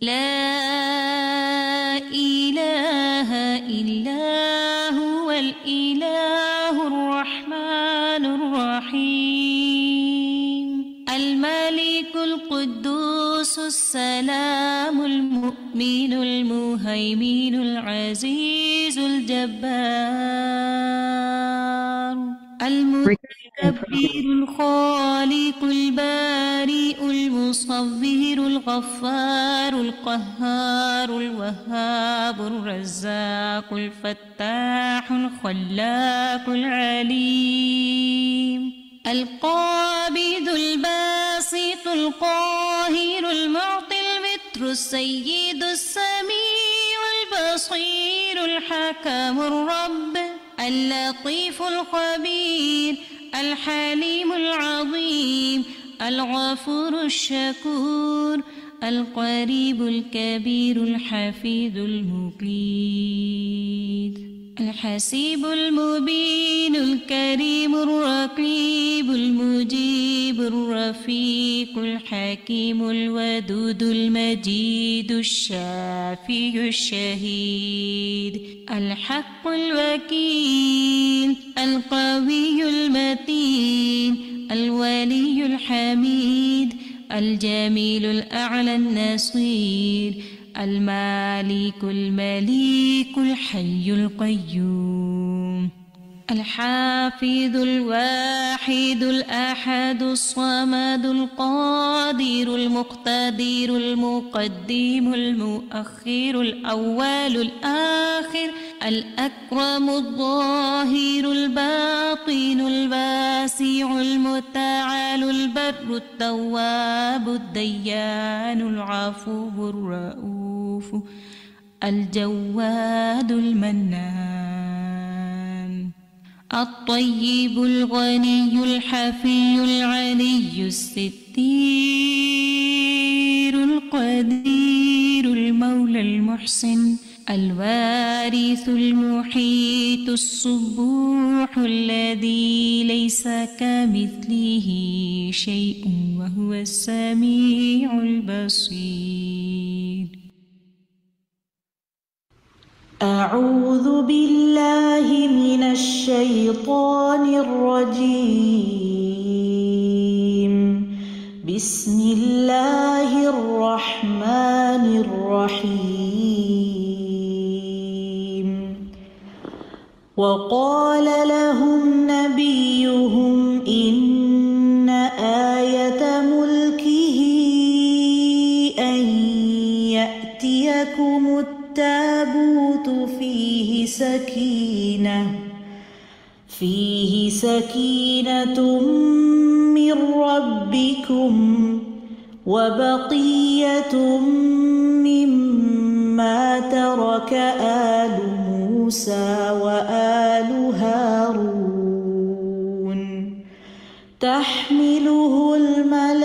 لا إله إلا هو الإله الرحمن الرحيم الملك القدوس السلام المؤمن المهيمن العزيز الجبار المتكبر الخالق البارئ المصور الغفار القهار الوهاب الرزاق الفتاح الخلاق العليم القابض الباسط القاهر المعطي المتر السيد السميع البصير الحكم الرب اللطيف الخبير الحليم العظيم الغفور الشكور القريب الكبير الحفيظ المقيت الحسيب المبين الكريم الرقيب المجيب الرفيق الحكيم الودود المجيد الشافي الشهيد الحق الوكيل القوي المتين الولي الحميد الجميل الأعلى النصير المالك المليك الحي القيوم الحافظ الواحد الأحد الصمد القادر المقتدر المقدم المؤخر الأول الآخر الأكرم الظاهر الباطن الواسع المتعال البر التواب الديان العفو الرؤوف الجواد المنان الطيب الغني الحفي العلي الستير القدير المولى المحسن الوارث المحيط الصبوح الذي ليس كمثله شيء وهو السميع البصير. أعوذ بالله من الشيطان الرجيم. بسم الله الرحمن الرحيم. وقال لهم نبيهم إن آية ملكه أن يأتيكم التابوت فيه سكينة من ربكم وبقية مما ترك آل موسى وآل هارون تحمله الملائكة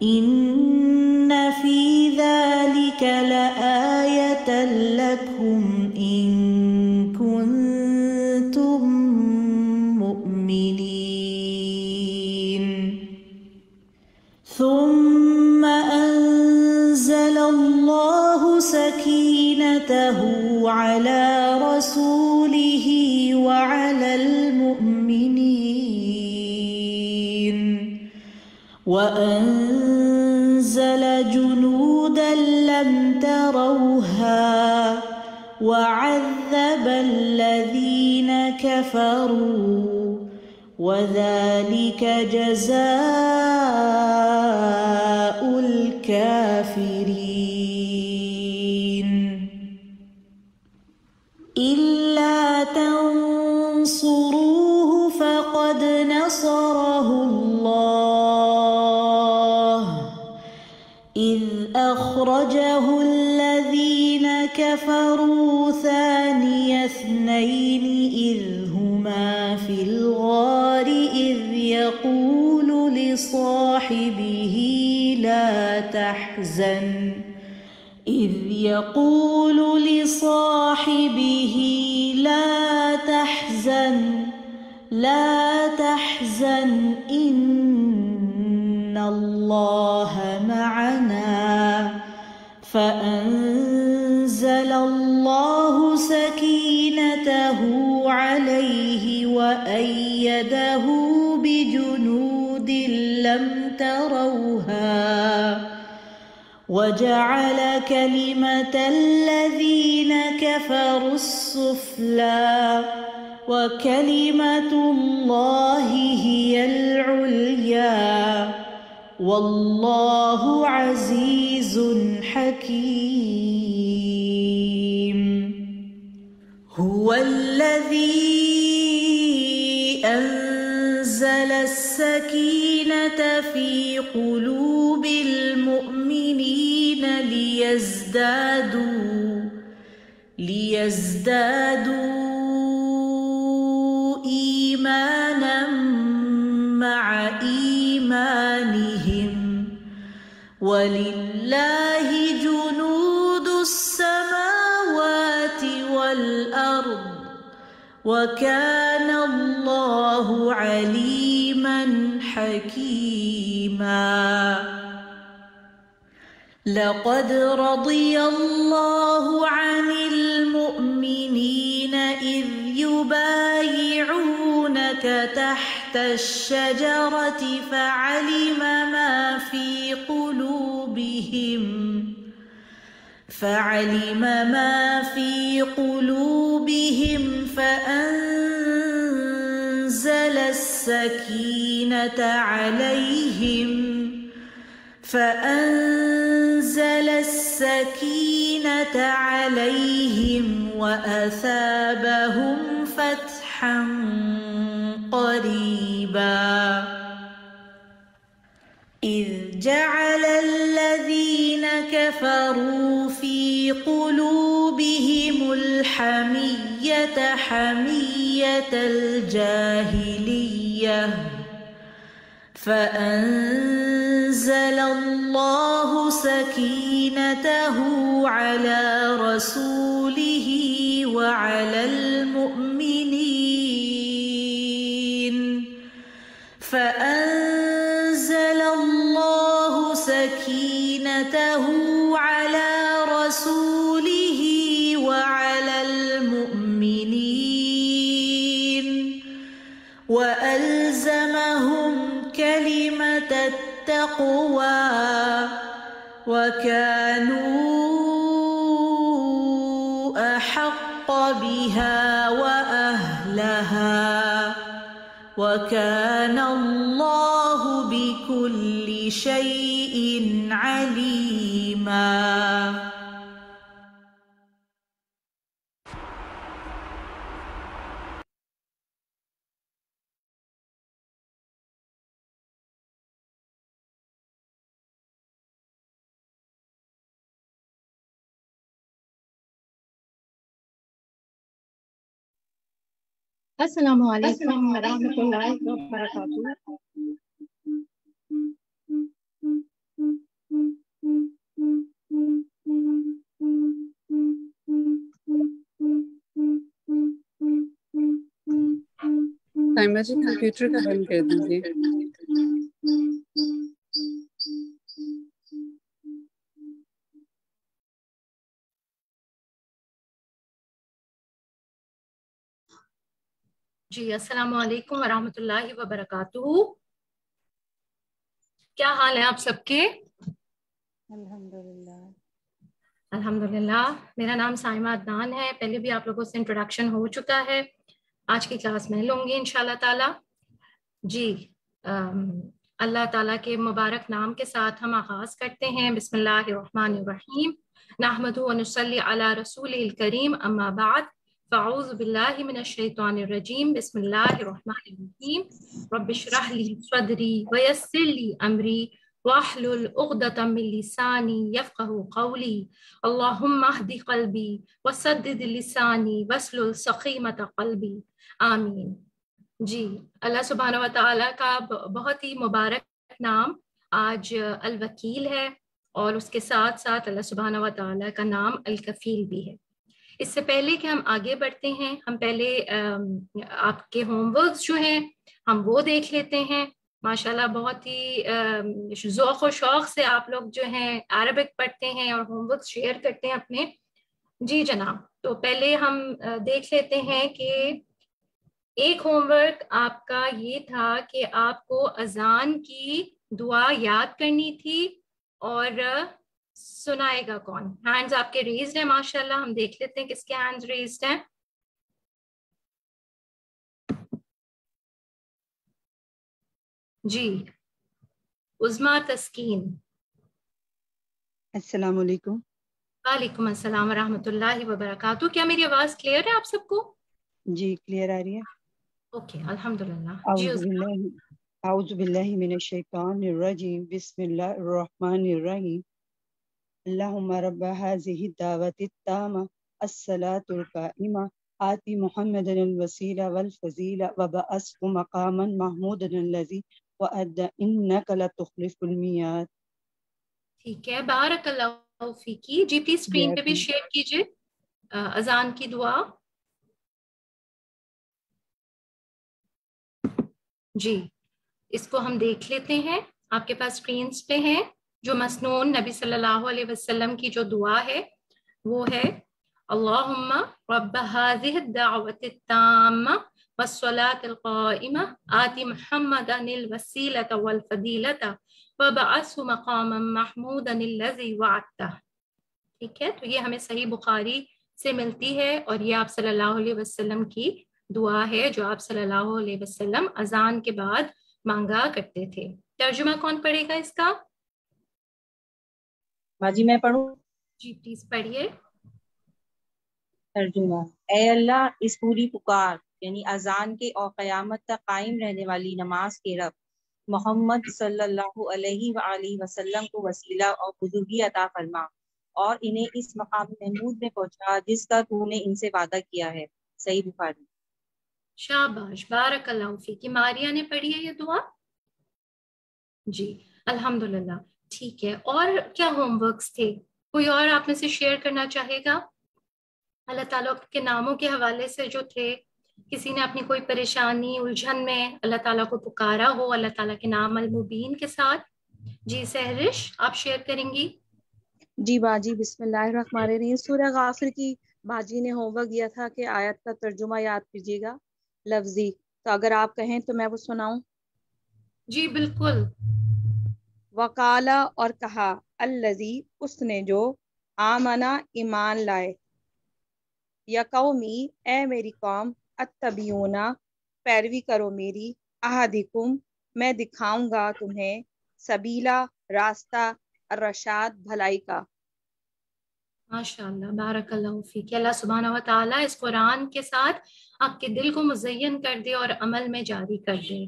إن في ذلك لآية لكم إن كنتم مؤمنين. ثم أنزل الله سكينته على رسوله وعلى المؤمنين وأنزل جنودا لم تروها وعذب الذين كفروا وذلك جزاء الكافرين. إلا تنصروه فقد نصره الله إذ أخرجه الذين كفروا ثاني اثنين إذ هما في الغار إذ يقول لصاحبه لا تحزن إن الله الله معنا فأنزل الله سكينته عليه وأيده بجنود لم تروها وجعل كلمة الذين كفروا السفلى وكلمة الله هي العليا والله عزيز حكيم. هو الذي أنزل السكينة في قلوب المؤمنين ليزدادوا إيمانا مع إيمانهم ولله جنود السماوات والأرض وكان الله عليما حكيما. لقد رضي الله عن المؤمنين إذ يبايعونك تحت الشجرة فعلم ما في قلوبهم فأنزل السكينة عليهم وأثابهم فتحا قريبا. إذ جعل الذين كفروا في قلوبهم الحمية حمية الجاهلية فأنزل الله سكينته على رسوله وعلى المؤمنين وألزمهم كلمة التقوى وكانوا أحق بها وأهلها وكان الله بكل شيء عليما. السلام علیکم ورحمۃ اللہ وبرکاتہ. سائمہ جی کمپیوٹر کا بند کر دیجیے. جی السلام علیکم ورحمۃ اللہ وبرکاتہ. کیا حال ہے آپ سب کے؟ الحمدللہ. میرا نام سائمہ عدنان ہے. پہلے بھی آپ لوگوں سے انٹروڈکشن ہو چکا ہے. آج کی کلاس میں لوں گی انشاءاللہ تعالی. جی اللہ تعالیٰ کے مبارک نام کے ساتھ ہم آغاز کرتے ہیں. بسم اللہ الرحمن الرحیم. نحمدہ و نصلی علی رسولہ الکریم. اما بعد فاعوذ باللہ من الشیطان الرجیم. بسم اللہ الرحمن الرحیم. رب اشرح لی صدری ویسر لی امری واحلل عقدۃ من لسانی یفقہوا قولی. اللہم اہد قلبی وسدد لسانی واسلل سقیمۃ قلبی. آمین. جی اللہ سبحانہ و تعالیٰ کا بہت ہی مبارک نام آج الوکیل ہے، اور اس کے ساتھ ساتھ اللہ سبحانہ و تعالیٰ کا نام الکفیل بھی ہے. اس سے پہلے کہ ہم آگے بڑھتے ہیں، ہم پہلے آپ کے ہوم ورکس جو ہیں ہم وہ دیکھ لیتے ہیں. ماشاءاللہ بہت ہی ذوق و شوق سے آپ لوگ جو ہیں عربک پڑھتے ہیں اور ہوم ورک شیئر کرتے ہیں اپنے. جی جناب, تو پہلے ہم دیکھ لیتے ہیں کہ ایک ہوم ورک آپ کا یہ تھا کہ آپ کو اذان کی دعا یاد کرنی تھی, اور سنائے گا کون؟ ہینڈز آپ کے ریزڈ ہیں ماشاءاللہ, ہم دیکھ لیتے ہیں کس کے ہینڈز ریزڈ ہیں. جی عظما تسکین. السلام علیکم. وعلیکم السلام ورحمۃ اللہ وبرکاتہ. کیا میری آواز کلیئر ہے آپ سب کو؟ جی کلیئر آ رہی ہے. اوکے الحمدللہ. جی اعوذ باللہ من الشیطان الرجیم. بسم اللہ الرحمن الرحیم. اللہم رب هذه الدعوة التامة الصلاة القائمة آتی محمد الوسیلہ والفضیلہ وبعثہ مقاما محمودا الذی وعد انک لتخلف الميعاد. ٹھیک ہے, بارک اللہ فیکی. جی پلیز اسکرین پہ بھی شیئر کیجیے اذان کی دعا. جی اس کو ہم دیکھ لیتے ہیں. آپ کے پاس اسکرینس پہ ہیں جو مسنون نبی صلی اللہ علیہ وسلم کی جو دعا ہے وہ ہے اللہم رب هذه الدعوة التامة والصلاة القائمة آتی محمدا الوسیلة والفضیلة وبعثه مقاما محمودا الذی وعدتہ. ٹھیک ہے, تو یہ ہمیں صحیح بخاری سے ملتی ہے اور یہ آپ صلی اللہ علیہ وسلم کی دعا ہے جو آپ صلی اللہ علیہ وسلم اذان کے بعد مانگا کرتے تھے. ترجمہ کون پڑھے گا اس کا؟ باجی میں پڑھوں؟ جی پلیز پڑھیے. ترجمہ. اے اللہ, اس پوری پکار یعنی اذان کے اور قیامت تک قائم رہنے والی نماز کے رب محمد صلی اللہ علیہ وآلہ وسلم کو وسیلہ اور بزرگی عطا فرما اور انہیں اس مقام محمود میں پہنچا جس کا تو نے ان سے وعدہ کیا ہے. صحیح بخاری. شاباش, بارک اللہ فیک. ماریا نے پڑھی ہے یہ دعا؟ جی الحمدللہ. ٹھیک ہے, اور کیا ہوم ورکس تھے؟ کوئی اور آپ میں سے شیئر کرنا چاہے گا؟ اللہ تعالیٰ کے ناموں کے حوالے سے جو تھے, کسی نے اپنی کوئی پریشانی الجھن میں اللہ تعالیٰ کو پکارا ہو اللہ تعالیٰ کے نام المبین کے ساتھ. جی سہرش, آپ شیئر کریں گی؟ جی باجی, بسم اللہ الرحمن الرحیم. سورہ غافر کی باجی نے ہوم ورک دیا تھا کہ آیت کا ترجمہ یاد کیجیے گا لفظی, تو اگر آپ کہیں تو میں وہ سناؤں؟ جی بالکل. وقالا, اور کہا, الذی, اس نے جو, آمنا, ایمان لائے, یا قومی, اے میری قوم, اتبعونا, پیروی کرو میری, احدکم, میں دکھاؤں گا تمہیں, سبیلا, راستہ, الرشاد, بھلائی کا. ماشاءاللہ, بارک اللہ فیک. اللہ سبحانہ و تعالیٰ اس قرآن کے ساتھ آپ کے دل کو مزین کر دے اور عمل میں جاری کر دے.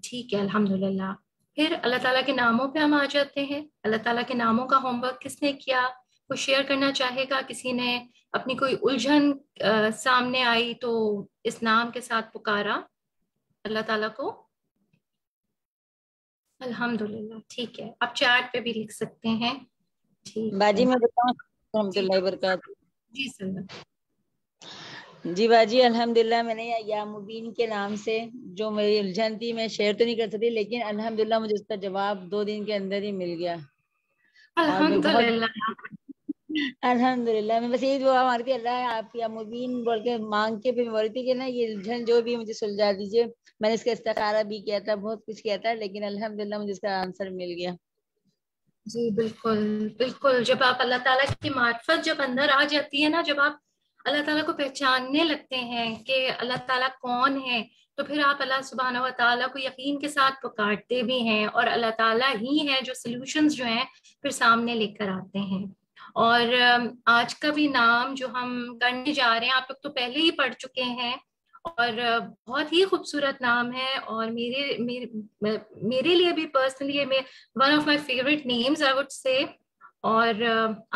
ٹھیک ہے الحمدللہ. پھر اللہ تعالیٰ کے ناموں پہ ہم آ جاتے ہیں. اللہ تعالیٰ کے ناموں کا ہوم ورک کس نے کیا؟ کوئی شیئر کرنا چاہے گا؟ کسی نے اپنی کوئی الجھن سامنے آئی تو اس نام کے ساتھ پکارا اللہ تعالیٰ کو؟ الحمدللہ. ٹھیک ہے, آپ چیٹ پہ بھی لکھ سکتے ہیں. ٹھیک باجی میں بتاؤں رحمۃ اللہ وبرکاتہ. جی سر. جی باجی الحمدللہ, میں نے یا مبین کے نام سے جو میری الجھن تھی میں شیئر تو نہیں کر سکتی, لیکن الحمدللہ مجھے اس کا جواب 2 دن کے اندر ہی مل گیا. الحمدللہ. الحمدللہ. میں بس یہی دعا مانگتی اللہ آپ یا مبین بول کے مانگ کے پھر بول تھی کہ نا یہ الجھن جو بھی مجھے سلجھا دیجیے. میں نے اس کا استخارہ بھی کیا تھا, بہت کچھ کیا تھا, لیکن الحمدللہ مجھے اس کا آنسر مل گیا. جی بالکل بالکل. جب آپ اللہ تعالیٰ کی معرفت جب اندر آ جاتی ہے نا, جب آپ اللہ تعالیٰ کو پہچاننے لگتے ہیں کہ اللہ تعالیٰ کون ہے, تو پھر آپ اللہ سبحانہ و تعالیٰ کو یقین کے ساتھ پکارتے بھی ہیں, اور اللہ تعالیٰ ہی ہے جو سلوشنز جو ہیں پھر سامنے لے کر آتے ہیں. اور آج کا بھی نام جو ہم کرنے جا رہے ہیں آپ لوگ تو پہلے ہی پڑھ چکے ہیں, اور بہت ہی خوبصورت نام ہے, اور میرے لیے بھی personally one of my favourite names I would say. اور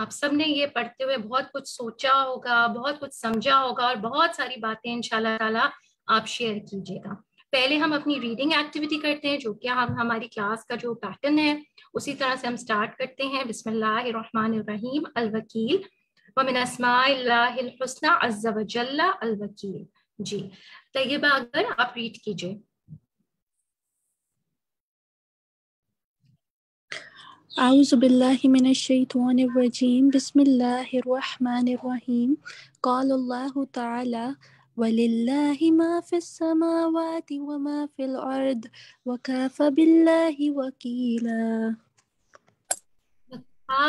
آپ سب نے یہ پڑھتے ہوئے بہت کچھ سوچا ہوگا, بہت کچھ سمجھا ہوگا, اور بہت ساری باتیں انشاءاللہ تعالیٰ آپ شیئر کیجیے گا. پہلے ہم اپنی ریڈنگ ایکٹیویٹی کرتے ہیں جو کہ ہماری کلاس کا جو پیٹرن ہے اسی طرح سے ہم سٹارٹ کرتے ہیں. بسم اللہ الرحمن الرحیم. الوکیل ومن اسماء اللہ الحسنى عز وجل الوکیل. جی طیبہ, اگر آپ ریڈ کیجیے. أعوذ بالله من الشيطان الرجيم بسم الله الرحمن الرحيم قال الله تعالى ولله ما في السماوات وما في الأرض وكفى بالله وكيلا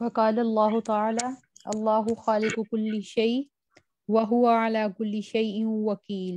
وقال الله تعالى الله خالق كل شيء وهو على كل شيء وكيل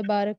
تبارك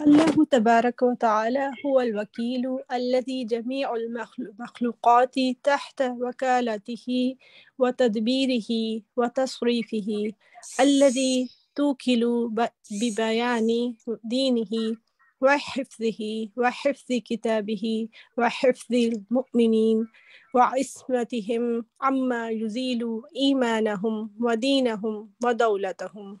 الله تبارك وتعالى هو الوكيل الذي جميع المخلوقات تحت وكالته وتدبيره وتصريفه الذي توكل ببيان دينه وحفظ كتابه وحفظ المؤمنين وعصمتهم عما يزيل إيمانهم ودينهم ودولتهم.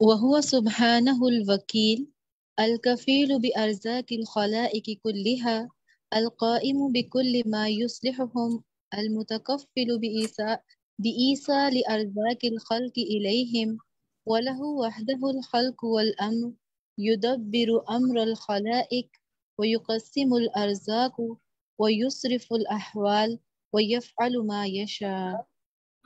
وهو سبحانه الوكيل الكفيل بأرزاق الخلائق كلها القائم بكل ما يصلحهم المتكفل بإيصال أرزاق الخلق إليهم وله وحده الخلق والأمر يدبر أمر الخلائق ويقسم الأرزاق ويصرف الأحوال ويفعل ما يشاء.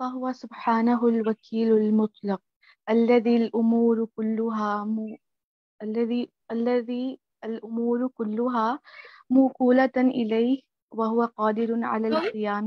فهو سبحانه الوكيل المطلق الذي الأمور كلها موكولة إليه وهو قادر على القيام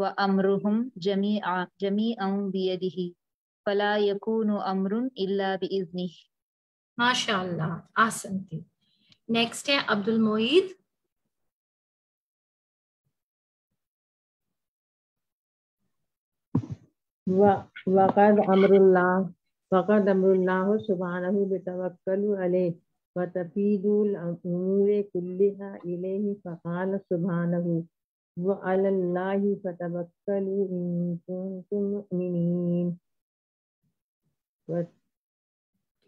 وأمرهم جميعا بيده فلا يكون أمر إلا بإذنه. ماشاء اللہ آسن تھی. نیکسٹ ہے عبد المعید. وقد أمر الله سبحانه بتوكل عليه وتفيد الأمور كلها إليه فقال سبحانه وعلى الله فتوكلوا إن كنتم مؤمنين.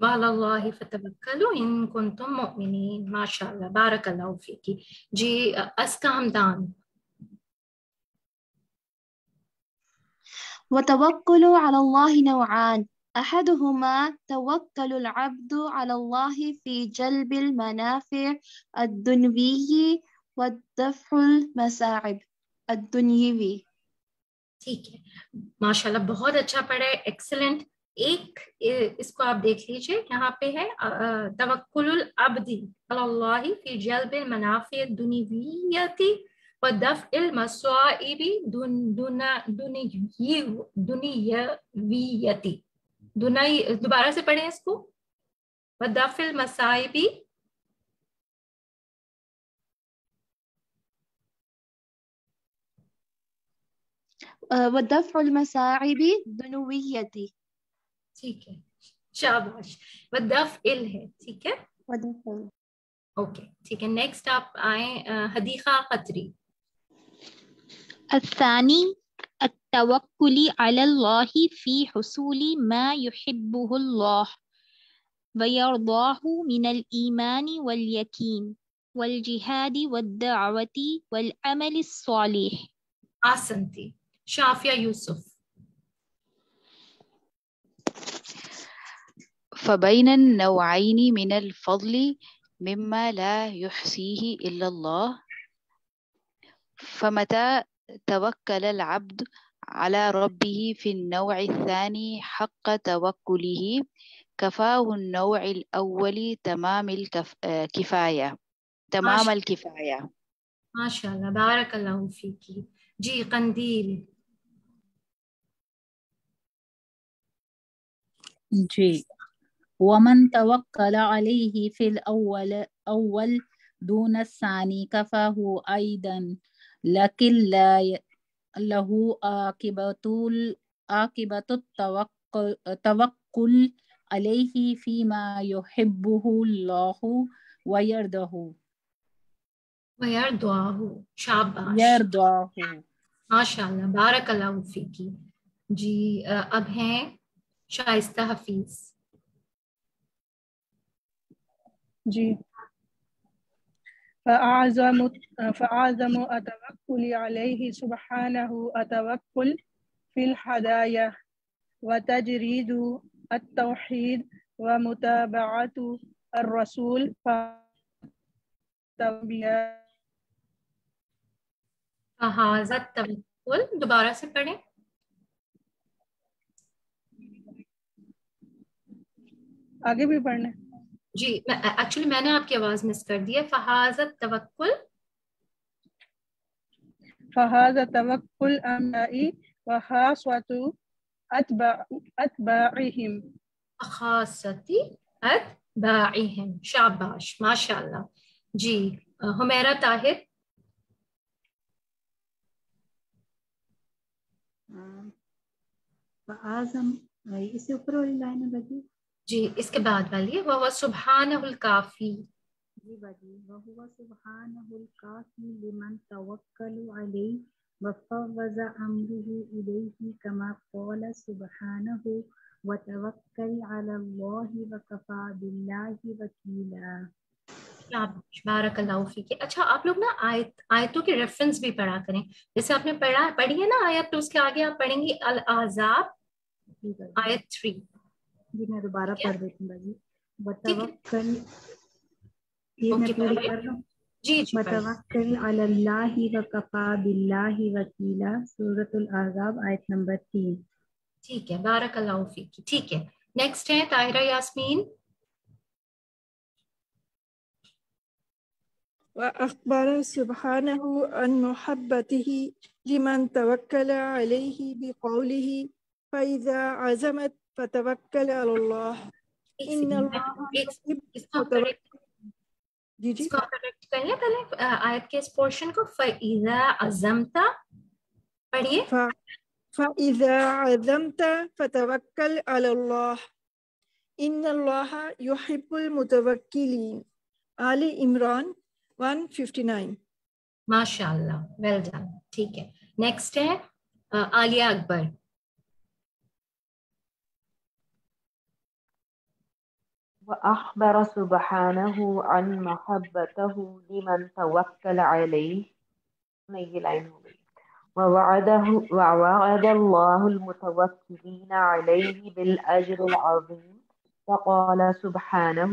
وعلى الله فتوكلوا إن كنتم مؤمنين. ماشاء اللہ بارک اللہ فیکی. جی اسکا حمدان. وتوكل على الله نوعان، أحدهما توكل العبد على الله في جلب المنافع الدنيوية ودفع المصاعب الدنيوية. ٹھیک ہے ماشاء اللہ بہت اچھا پڑھا ہے، ایکسلنٹ. ایک اس کو آپ دیکھ لیجئے یہاں پہ ہے توکل العبد علی اللہ فی جلب المنافع الدنیویۃ ودفع المصائب دنیویۃ. دوبارہ سے پڑھیں اس کو. ودفع المصائب ودفع المصاعب الدنيوية. ٹھیک ہے شاباش. ودفع ہے ٹھیک ہے اوکے ٹھیک ہے. نیکسٹ آپ آئیں حدیقہ قطری. الثاني التوكل على الله في حصول ما يحبه الله ويرضاه من الإيمان واليقين والجهاد والدعوة والعمل الصالح. آسنتی. شافیہ یوسف. فبين النوعين من الفضل مما لا يحصيه إلا الله فمتى توكل العبد على ربه في النوع الثاني حق توكله كفاه النوع الأول تمام الكفاية. ماشاء اللہ بارک اللہ فیکی. جی قندیل. جی ومن توکل علیہ فی الاول دون الثانی کفاہ ایضا لیکن لہ عاقبۃ التوکل علیہ فیما یحبہ اللہ ویرضاہ. شاباش ماشاء اللہ بارک اللہ فیکی. جی اب ہیں شائستہ حفیظ. جی فأعظم التوكل عليه سبحانه التوكل في الهدايا وتجريد التوحيد ومتابعة الرسول فهذا التوكل. دوبارہ سے پڑھیں. آگے بھی پڑھنا ہے. جی ایکچولی میں نے آپ کی آواز مس کر دی ہے. فهذا التوكل أنبياء وخاصة أتباعهم. شاباش ماشاء اللہ. جی حمیرہ طاہر. اس سے اوپر والی لائن ہے باجی. جی اس کے بعد والی وہ سبحانہ الکافی. جی باجی وہ سبحانہ الکافی لمن توکل علیہ وفوض امرہ الیہ کما قال سبحانہ وتوکل علی اللہ وکفی باللہ وکیلا. بارک اللہ فیک. اچھا آپ لوگ نا آیتوں کے ریفرنس بھی پڑھا کریں. جیسے آپ نے پڑھی ہے نا آیت تو اس کے آگے آپ پڑھیں گی الاحزاب آیت 3. جی میں دوبارہ پڑھ دیتی ہوں باجی. وتوکل یہ میں پوری کر لوں. جی وتوکل علی اللہ وکفی باللہ وکیلا. سورۃ الاحزاب آیت نمبر 3. ٹھیک ہے بارک اللہ فیک. ٹھیک ہے نیکسٹ ہے طاہرہ یاسمین. وأخبر سبحانه عن محبته لمن توكل عليه بقوله فإذا عزمت فتوكل على الله إن الله يحب المتوكلين. اس کو کریکٹ کر لیں پہلے آیت کے اس پورشن کو. فَإِذَا عَزَمْتَ پڑھیے. فَإِذَا عَزَمْتَ فَتَوَكَّلْ عَلَى اللَّهِ إِنَّ اللَّهَ يُحِبُّ الْمُتَوَكِّلِينَ. آل عمران 159. ماشاء اللہ, ویل ڈن. ٹھیک ہے, نیکسٹ ہے عالیہ اکبر. وأخبر سبحانه عن محبته لمن توكل عليه ووعد الله المتوكلين عليه بالأجر العظيم فقال سبحانه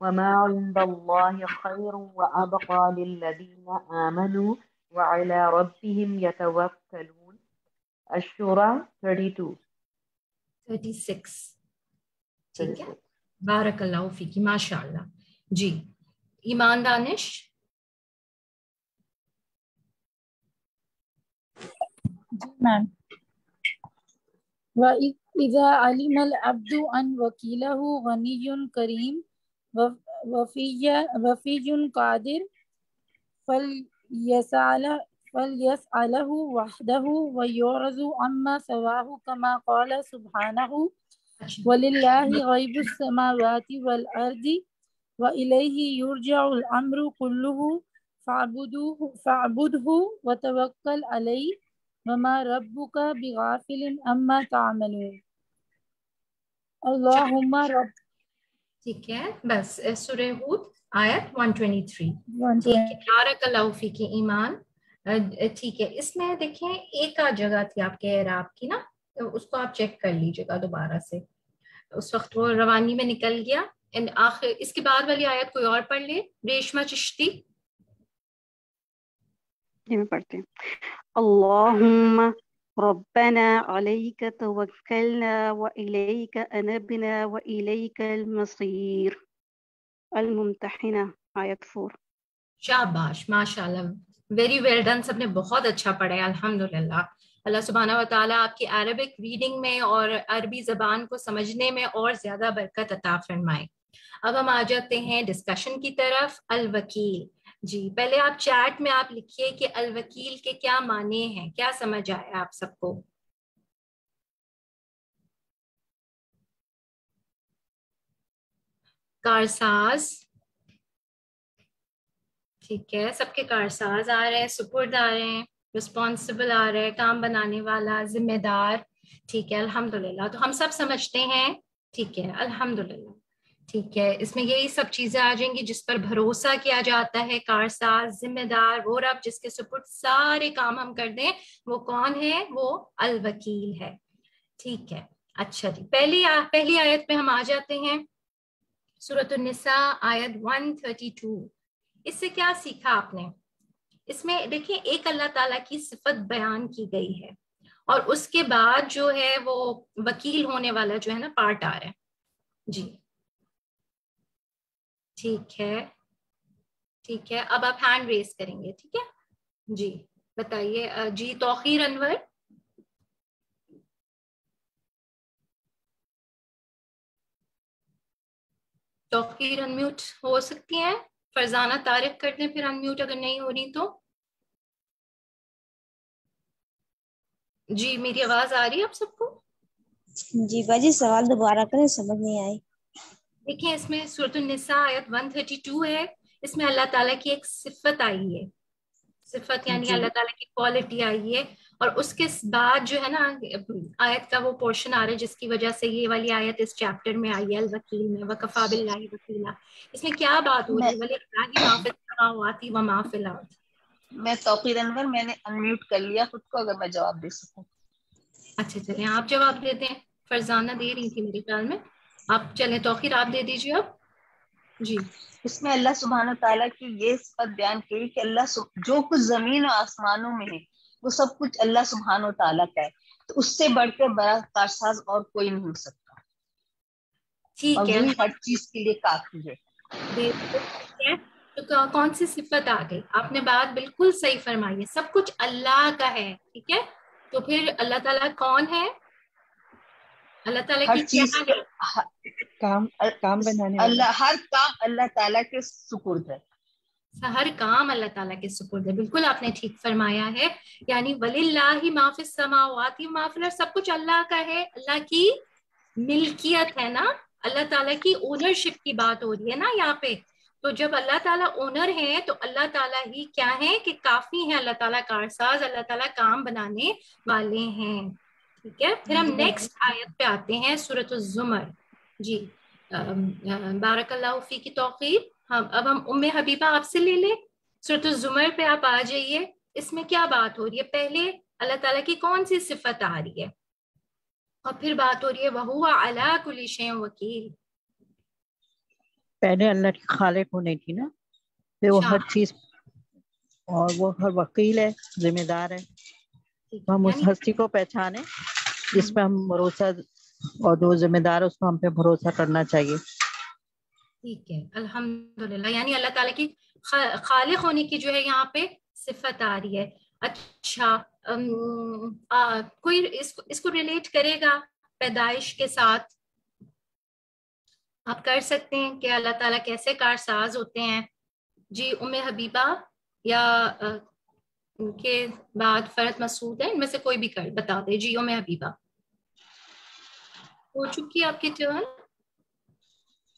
وما عند الله خير وأبقى للذين آمنوا وعلى ربهم يتوكلون. الشورى 36. ٹھیک ہے, بارک اللہ فیکی, ماشاء اللہ. جی ایمان دانش. جی میم. وَإِذَا عَلِمَ الْعَبْدُ أَنْ وَكِيلَهُ غَنِيٌّ كَرِيمٌ وَفِيٌّ قَادِرٌ فَلْيَسْأَلْهُ وَحْدَهُ وَيُعْرِضْ عَمَّا سِوَاهُ كَمَا قَالَ سُبْحَانَهُ وَلِلَّهِ غَيْبُ السَّمَاوَاتِ وَالْأَرْضِ وَإِلَيْهِ يُرْجَعُ الْأَمْرُ كُلُّهُ فَاعْبُدْهُ وَتَوَكَّلْ عَلَيْهِ وَمَا رَبُّكَ بِغَافِلٍ عَمَّا تَعْمَلُونَ. اللہم رب. ٹھیک ہے, بس سورہ ہود آیت 123. ٹھیک ہے, بارک اللہ فیکی ایمان. ٹھیک ہے, اس میں دیکھیں ایک آدھ جگہ تھی آپ کے اعراب کی نا, اس کو آپ چیک کر لیجیے گا دوبارہ سے. اس وقت وہ روانی میں نکل گیا. آخر اس کے بعد والی آیت کوئی اور پڑھ لے. ریشمہ چشتی. جی میں پڑھتی ہوں. اللہم ربنا علیک توکلنا وإلیک انبنا وإلیک المصیر. الممتحنہ آیت 4. شاباش, ماشاء اللہ, ویری ویل ڈن. سب نے بہت اچھا پڑھا ہے الحمدللہ. اللہ سبحانہ و تعالیٰ آپ کی عربک ریڈنگ میں اور عربی زبان کو سمجھنے میں اور زیادہ برکت عطا فرمائے. اب ہم آ جاتے ہیں ڈسکشن کی طرف. الوکیل. جی پہلے آپ چیٹ میں آپ لکھیے کہ الوکیل کے کیا معنی ہیں, کیا سمجھ آیا آپ سب کو. کارساز. ٹھیک ہے, سب کے کارساز آ رہے ہیں, سپرد آ رہے ہیں, رسپانسبل آ رہے ہیں, کام بنانے والا, ذمہ دار. ٹھیک ہے, الحمدللہ. تو ہم سب سمجھتے ہیں. ٹھیک ہے, الحمدللہ. ٹھیک ہے, اس میں یہی سب چیزیں آ جائیں گی جس پر بھروسہ کیا جاتا ہے. کارساز, ذمہ دار, وہ رب جس کے سپرد سارے کام ہم کر دیں, وہ کون ہے؟ وہ الوکیل ہے. ٹھیک ہے, اچھا جی. پہلی آیت پہ ہم آ جاتے ہیں. سورۃ النساء آیت 132. اس سے کیا سیکھا آپ نے؟ اس میں دیکھیں ایک اللہ تعالیٰ کی صفت بیان کی گئی ہے اور اس کے بعد جو ہے وہ وکیل ہونے والا جو ہے نا پارٹ آ رہا ہے. جی ٹھیک ہے, ٹھیک ہے. اب آپ ہینڈ ریز کریں گے. ٹھیک ہے جی, بتائیے. جی توقیر انور. توقیر انمیوٹ ہو سکتی ہیں. فرزانہ طارق کر دیں پھر انمیوٹ اگر نہیں ہو رہی تو. جی میری آواز آ رہی ہے آپ سب کو؟ جی باجی سوال دوبارہ کریں, سمجھ نہیں آئی. دیکھیں اس میں سورۃ النساء آیت 132 ہے. اس میں اللہ تعالیٰ کی ایک صفت آئی ہے. صفت یعنی اللہ تعالیٰ کی کوالٹی آئی ہے, اور اس کے بعد جو ہے نا آیت کا وہ پورشن آ رہا ہے جس کی وجہ سے یہ والی آیت اس چیپٹر میں آئی ہے, الوکیل میں. وکفیٰ باللہ وکیلا. اس میں کیا بات ہو رہی ہے؟ وَلِلَّهِ مَا فِي السَّمَاوَاتِ وَمَا فِي الْأَرْضِ. میں توقیر انور, میں نے انمیوٹ کر لیا خود کو, اگر میں جواب دے سکوں. اچھا چلیں آپ جواب دے دیں. فرزانہ دے رہی تھی میرے خیال میں. آپ چلیں توقیر آپ دے دیجیے اب. جی اس میں اللہ سبحانہ تعالیٰ کی یہ صفت بیان کی کہ اللہ جو کچھ زمین و آسمانوں میں ہے وہ سب کچھ اللہ سبحانہ تعالیٰ کا ہے, تو اس سے بڑھ کے بڑا کارساز اور کوئی نہیں ہو سکتا. ٹھیک ہے, وہی ہر چیز کے لیے کافی ہے. تو تو کون سی صفت آ گئی؟ آپ نے بات بالکل صحیح فرمائی ہے، سب کچھ اللہ کا ہے، ٹھیک ہے. تو پھر اللہ تعالیٰ کون ہے؟ اللہ تعالیٰ ہر کی چیز کیا ہے؟ کام بنانے والا. اللہ، ہر کام اللہ تعالیٰ کے سپرد ہے. ہر کام اللہ تعالیٰ کے سپرد ہے. بالکل آپ نے ٹھیک فرمایا ہے. یعنی وَلِلَّهِ مَا فِي السَّمَاوَاتِ وَمَا فِي الْأَرْضِ، سب کچھ اللہ کا ہے، اللہ کی ملکیت ہے نا، اللہ تعالیٰ کی اونرشپ کی بات ہو رہی ہے نا یہاں پہ. تو جب اللہ تعالیٰ اونر ہیں تو اللہ تعالیٰ ہی کیا ہے کہ کافی ہیں، اللہ تعالیٰ کارساز، اللہ تعالیٰ کام بنانے والے ہیں. ٹھیک ہے. پھر ہم نیکسٹ آیت پہ آتے ہیں، سورۃ الزمر. جی بارک اللہ فی کی توقیر. اب ہم ام حبیبہ آپ سے لے لیں، سورۃ الزمر پہ آپ آ جائیے. اس میں کیا بات ہو رہی ہے؟ پہلے اللہ تعالیٰ کی کون سی صفت آ رہی ہے اور پھر بات ہو رہی ہے وَهُوَ عَلَىٰ كُلِّ شَيْءٍ وَكِيلٌ. پہلے اللہ کی خالق ہونے کی نا، پھر وہ ہر چیز، اور وہ ہر وکیل ہے، ذمہ دار ہے. ہم اس ہستی کو پہچانے جس پہ ہم بھروسہ، اور جو ذمہ دار ہے اس کو ہم پہ بھروسہ کرنا چاہیے. ٹھیک ہے، الحمدللہ. یعنی اللہ تعالیٰ کی خالق ہونے کی جو ہے یہاں پہ صفت آ رہی ہے. اچھا، کوئی اس کو ریلیٹ کرے گا پیدائش کے ساتھ؟ آپ کر سکتے ہیں کہ اللہ تعالیٰ کیسے کارساز ہوتے ہیں. جی ام حبیبہ یا ان کے بعد فرحت مسعود ہے، ان میں سے کوئی بھی بتا دے. جی ام حبیبہ ہو چکی آپ کی ٹرن.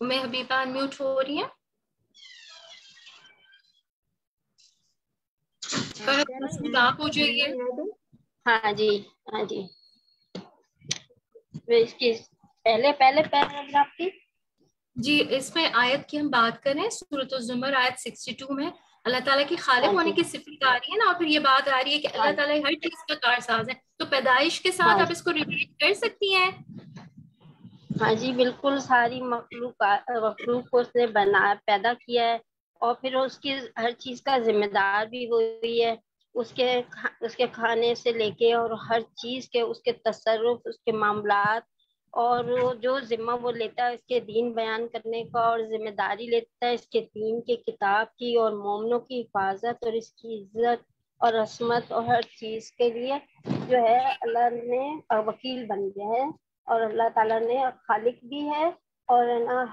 ام حبیبہ انمیوٹ ہو رہی ہیں. فرحت مسعود آپ ہو جائیے. ہاں جی ہاں جی. اس کی پہلے پیراگراف کی. جی اس میں آیت کی ہم بات کریں، سورۃ الزمر آیت 62 میں اللہ تعالیٰ کی خالق ہونے کی صفت آ رہی ہے نا، اور پھر یہ بات آ رہی ہے کہ اللہ تعالیٰ ہر چیز کا کارساز ہے. تو پیدائش کے ساتھ آپ اس کو ریلیٹ کر سکتی ہیں؟ ہاں جی بالکل. ساری مخلوق کو اس نے پیدا کیا ہے، اور پھر اس کی ہر چیز کا ذمہ دار بھی ہوئی ہے. اس کے کھانے سے لے کے اور ہر چیز کے، اس کے تصرف، اس کے معاملات، اور جو ذمہ وہ لیتا ہے اس کے دین بیان کرنے کا، اور ذمہ داری لیتا ہے اس کے دین کے کتاب کی اور مومنوں کی حفاظت اور اس کی عزت اور عصمت، اور ہر چیز کے لیے جو ہے اللہ نے وکیل بن گیا ہے. اور اللہ تعالیٰ نے خالق بھی ہے اور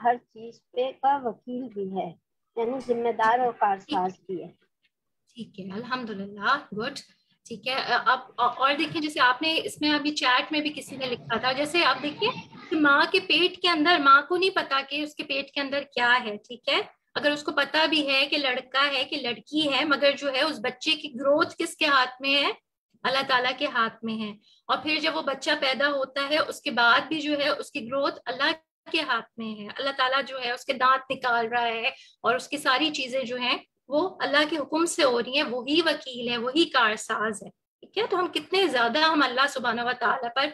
ہر چیز پہ کا وکیل بھی ہے، یعنی ذمہ دار اور کارساز بھی ہے. ٹھیک ہے، الحمدللہ، گڈ. ٹھیک ہے. آپ اور دیکھیں، جیسے آپ نے اس میں ابھی چیٹ میں بھی کسی نے لکھا تھا، جیسے آپ دیکھیں کہ ماں کے پیٹ کے اندر، ماں کو نہیں پتا کہ اس کے پیٹ کے اندر کیا ہے. ٹھیک ہے. اگر اس کو پتا بھی ہے کہ لڑکا ہے کہ لڑکی ہے، مگر جو ہے اس بچے کی گروتھ کس کے ہاتھ میں ہے؟ اللہ تعالیٰ کے ہاتھ میں ہے. اور پھر جب وہ بچہ پیدا ہوتا ہے اس کے بعد بھی جو ہے اس کی گروتھ اللہ کے ہاتھ میں ہے. اللہ تعالیٰ جو ہے اس کے دانت نکال رہا ہے، اور اس کی ساری چیزیں جو ہیں وہ اللہ کے حکم سے ہو رہی ہیں. وہی وکیل ہے، وہی کارساز ہے. ٹھیک ہے. تو ہم کتنے زیادہ ہم اللہ سبحانہ و تعالیٰ پر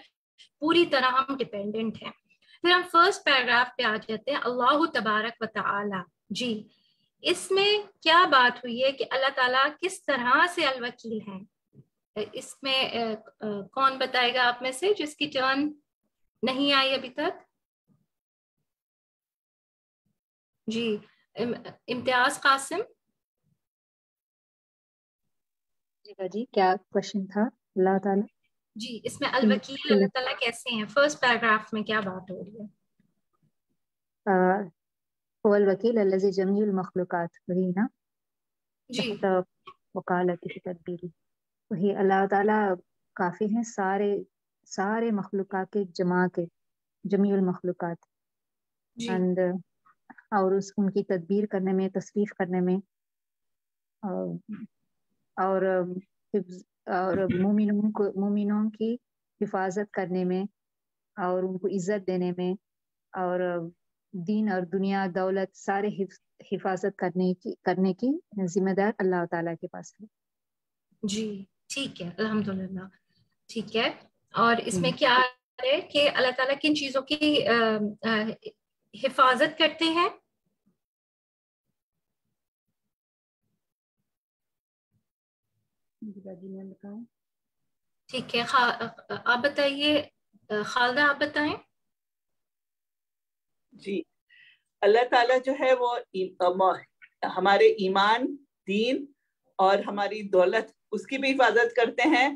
پوری طرح ہم ڈیپینڈنٹ ہیں. پھر ہم فرسٹ پیراگراف پہ آ جاتے ہیں، اللہ تبارک و تعالی. جی اس میں کیا بات ہوئی ہے کہ اللہ تعالیٰ کس طرح سے الوکیل ہیں؟ اس میں کون بتائے گا آپ میں سے جس کی ٹرن نہیں آئی ابھی تک؟ جی امتیاز قاسم. جی کیا کوشچن تھا؟ اللہ تعالیٰ جی اس میں الوکیل اللہ تعالیٰ کیسے ہیں؟ فرسٹ پیراگراف میں کیا بات ہو رہی ہے؟ هو الوکیل الذی جمیع المخلوقات، وہی نا جی وکالت کی تدبیری، وہی اللہ تعالیٰ کافی ہیں سارے مخلوقات کے جمع کے، جمیع المخلوقات. اینڈ اور ان کی تدبیر کرنے میں، تصریف کرنے میں، اور مومنوں کی حفاظت کرنے میں، اور ان کو عزت دینے میں، اور دین اور دنیا دولت سارے حفاظت کرنے کی ذمہ دار اللہ تعالیٰ کے پاس ہے. جی ٹھیک ہے، الحمدللہ. ٹھیک ہے. اور اس میں کیا ہے کہ اللہ تعالیٰ کن چیزوں کی حفاظت کرتے ہیں؟ ٹھیک ہے. آپ بتائیے خالدہ، آپ بتائیں. جی اللہ تعالیٰ جو ہے وہ ہمارے ایمان، دین اور ہماری دولت اس کی بھی حفاظت کرتے ہیں،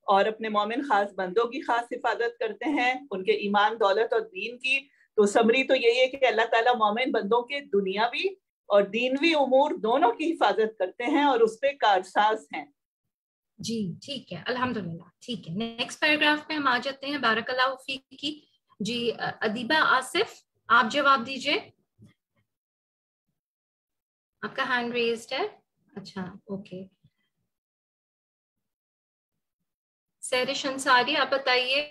اور اپنے مومن خاص بندوں کی خاص حفاظت کرتے ہیں، ان کے ایمان، دولت اور دین کی۔ تو سمری تو یہی ہے کہ اللہ تعالیٰ مومن بندوں کے دنیاوی اور دینوی امور دونوں کی حفاظت کرتے ہیں اور اس پہ کارساز ہیں۔ جی ٹھیک ہے، الحمدللہ ٹھیک ہے۔ نیکسٹ پیراگراف پہ ہم آ جاتے ہیں، بارک اللہ فیک کی۔ جی ادیبہ آصف آپ جواب دیجئے، آپ کا ہینڈ ریزڈ ہے۔ اچھا اوکے، سیرش انصاری آپ بتائیے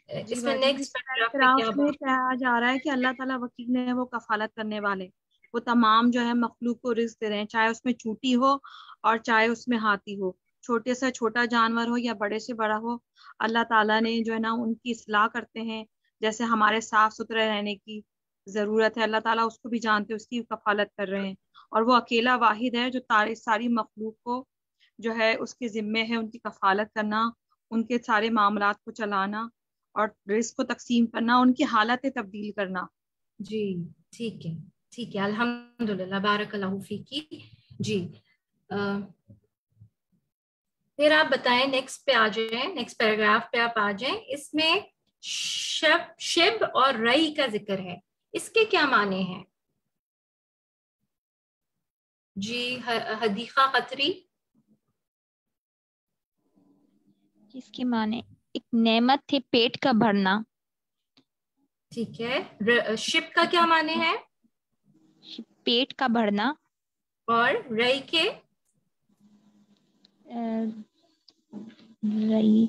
اس میں نیکسٹ پیراگراف میں کہا جا رہا ہے کہ اللہ تعالیٰ وکیل ہے، وہ کفالت کرنے والے، وہ تمام جو ہے مخلوق کو رزق دے رہے ہیں، چاہے اس میں چوٹی ہو اور چاہے اس میں ہاتھی ہو، چھوٹے سے چھوٹا جانور ہو یا بڑے سے بڑا ہو، اللہ تعالیٰ نے جو ہے نا ان کی اصلاح کرتے ہیں۔ جیسے ہمارے صاف ستھرے رہنے کی ضرورت ہے، اللہ تعالیٰ اس کو بھی جانتے، اس کی کفالت کر رہے ہیں، اور وہ اکیلا واحد ہے جو ساری مخلوق کو جو ہے اس کے ذمے ہے ان کی کفالت کرنا، ان کے سارے معاملات کو چلانا اور رزق کو تقسیم کرنا، ان کی حالتیں تبدیل کرنا۔ جی ٹھیک ہے ٹھیک ہے، الحمدللہ بارک اللہ فیکی۔ جی پھر آپ بتائیں، نیکسٹ پہ آ جائیں، نیکسٹ پیراگراف پہ آپ آ جائیں۔ اس میں شب اور رئی کا ذکر ہے، اس کے کیا معنی ہیں؟ جی حدیقہ قطری۔ جس کے معنی ایک نعمت ہے پیٹ کا بھرنا۔ ٹھیک ہے، شب کا کیا معنی ہے؟ پیٹ کا بھرنا۔ اور رئی کے؟ رئی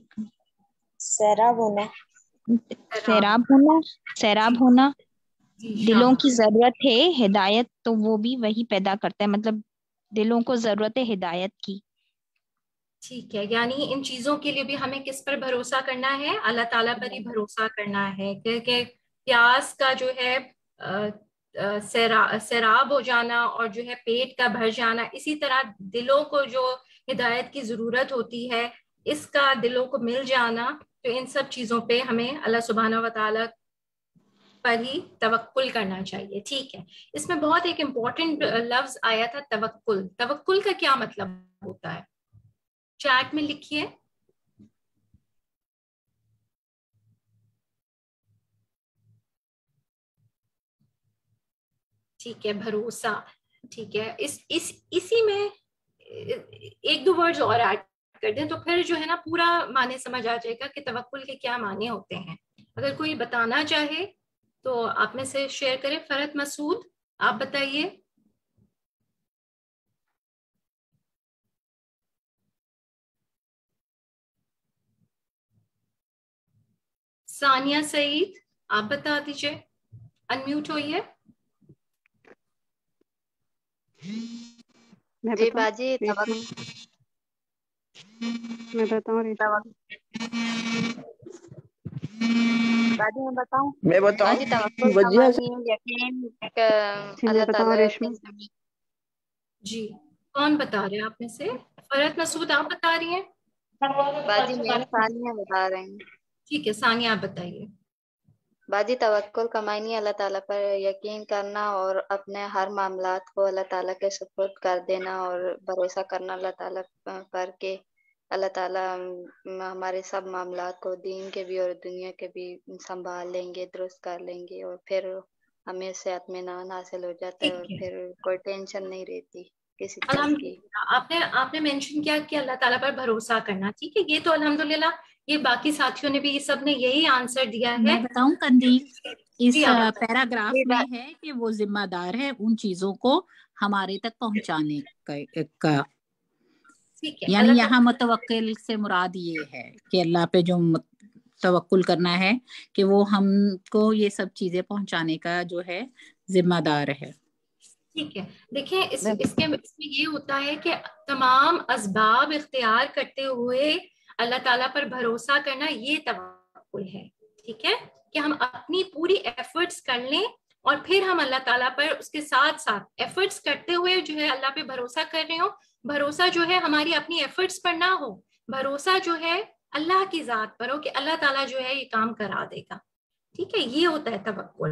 سیراب ہونا۔ سیراب ہونا، سیراب ہونا۔ دلوں کی ضرورت ہے ہدایت، تو وہ بھی وہی پیدا کرتا ہے، مطلب دلوں کو ضرورت ہے ہدایت کی۔ ٹھیک ہے، یعنی ان چیزوں کے لیے بھی ہمیں کس پر بھروسہ کرنا ہے؟ اللہ تعالیٰ پر ہی بھروسہ کرنا ہے، کیونکہ پیاس کا جو ہے سیراب ہو جانا اور جو ہے پیٹ کا بھر جانا، اسی طرح دلوں کو جو ہدایت کی ضرورت ہوتی ہے اس کا دلوں کو مل جانا، تو ان سب چیزوں پہ ہمیں اللہ سبحانہ و تعالیٰ پر ہی توکل کرنا چاہیے۔ ٹھیک ہے، اس میں بہت ایک امپورٹنٹ لفظ آیا تھا توکل۔ توکل کا کیا مطلب ہوتا ہے؟ چیٹ میں لکھیے۔ ٹھیک ہے، بھروسہ۔ ٹھیک ہے، اسی میں ایک دو ورڈز اور ایڈ کر دیں تو پھر جو ہے نا پورا معنی سمجھ آ جائے گا کہ توکل کے کیا معنی ہوتے ہیں۔ اگر کوئی بتانا چاہے تو آپ میں سے شیئر کریں۔ فرحت مسعود آپ بتائیے۔ ثانیہ سعید آپ بتا دیجئے، انمیوٹ ہوئیے۔ جی باجی میں بتاؤں باجی میں بتاؤں باجی توکل تمانی یقین اللہ تعالیٰ کے ذریعے۔ جی کون بتا رہے ہیں آپ میں سے؟ فرحت مسعود آپ بتا رہی ہیں؟ باجی میں ثانیہ بتا رہے ہیں۔ ٹھیک ہے، ثانیہ آپ بتائیے۔ باجی توکل کا معنی اللہ تعالیٰ پر یقین کرنا اور اپنے ہر معاملات کو اللہ تعالیٰ کے سپرد کر دینا اور بھروسہ کرنا اللہ تعالیٰ پر کہ اللہ تعالیٰ ہمارے سب معاملات کو دین کے بھی اور دنیا کے بھی سنبھال لیں گے، درست کر لیں گے، اور پھر ہمیں سے اطمینان حاصل ہو جاتا ہے اور پھر کوئی ٹینشن نہیں رہتی کسی چیز کی۔ آپ نے مینشن کیا کہ اللہ تعالیٰ پر بھروسہ کرنا، ٹھیک ہے، یہ تو الحمدللہ یہ باقی ساتھیوں نے بھی سب نے یہی آنسر دیا ہے۔ میں بتاؤں قندیل، اس پیراگراف میں ہے کہ وہ ذمہ دار ہے ان چیزوں کو ہمارے تک پہنچانے کا، یعنی یہاں متوکل سے مراد یہ ہے کہ اللہ پہ جو توکل کرنا ہے کہ وہ ہم کو یہ سب چیزیں پہنچانے کا جو ہے ذمہ دار ہے۔ ٹھیک ہے، دیکھیں اس میں یہ ہوتا ہے کہ تمام اسباب اختیار کرتے ہوئے اللہ تعالیٰ پر بھروسہ کرنا، یہ توکل ہے۔ ٹھیک ہے، کہ ہم اپنی پوری ایفرٹس کر لیں اور پھر ہم اللہ تعالیٰ پر اس کے ساتھ ساتھ ایفرٹس کرتے ہوئے جو ہے اللہ پہ بھروسہ کر رہے ہوں۔ بھروسہ جو ہے ہماری اپنی ایفرٹس پر نہ ہو، بھروسہ جو ہے اللہ کی ذات پر ہو کہ اللہ تعالیٰ جو ہے یہ کام کرا دے گا۔ ٹھیک ہے، یہ ہوتا ہے توکل۔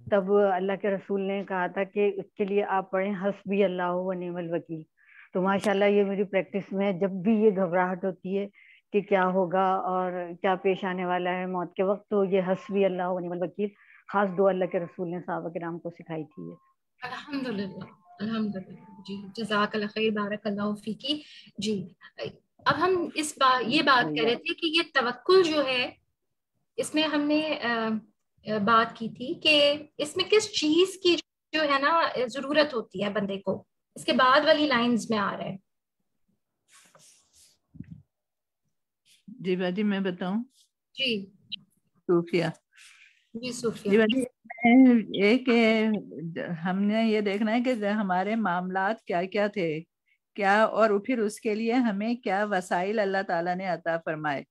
تب اللہ کے رسول نے کہا تھا کہ اس کے لیے آپ پڑھیں حسبی اللہ و نعم الوکیل. تو ماشاءاللہ یہ میری پریکٹس میں ہے. جب بھی یہ گھبراہٹ ہوتی ہے کہ کیا ہوگا اور کیا پیش آنے والا ہے موت کے وقت, تو یہ حسبی اللہ و نعم الوکیل خاص دعا اللہ کے رسول نے صحابہ کرام کو سکھائی تھی. الحمدللہ الحمدللہ. جی جزاک اللہ خیر, بارک اللہ فیکی. جی اب ہم یہ بات کر رہے تھے کہ یہ توکل جو ہے, اس میں ہم نے بات کی تھی کہ اس میں کس چیز کی جو ہے نا ضرورت ہوتی ہے بندے کو. اس کے بعد والی لائنز میں آ رہا ہے. جی باجی میں بتاؤں. جی صوفیہ. جی صوفیہ. جی باجی یہ کہ ہم نے یہ دیکھنا ہے کہ ہمارے معاملات کیا کیا تھے, کیا اور پھر اس کے لیے ہمیں کیا وسائل اللہ تعالیٰ نے عطا فرمائے,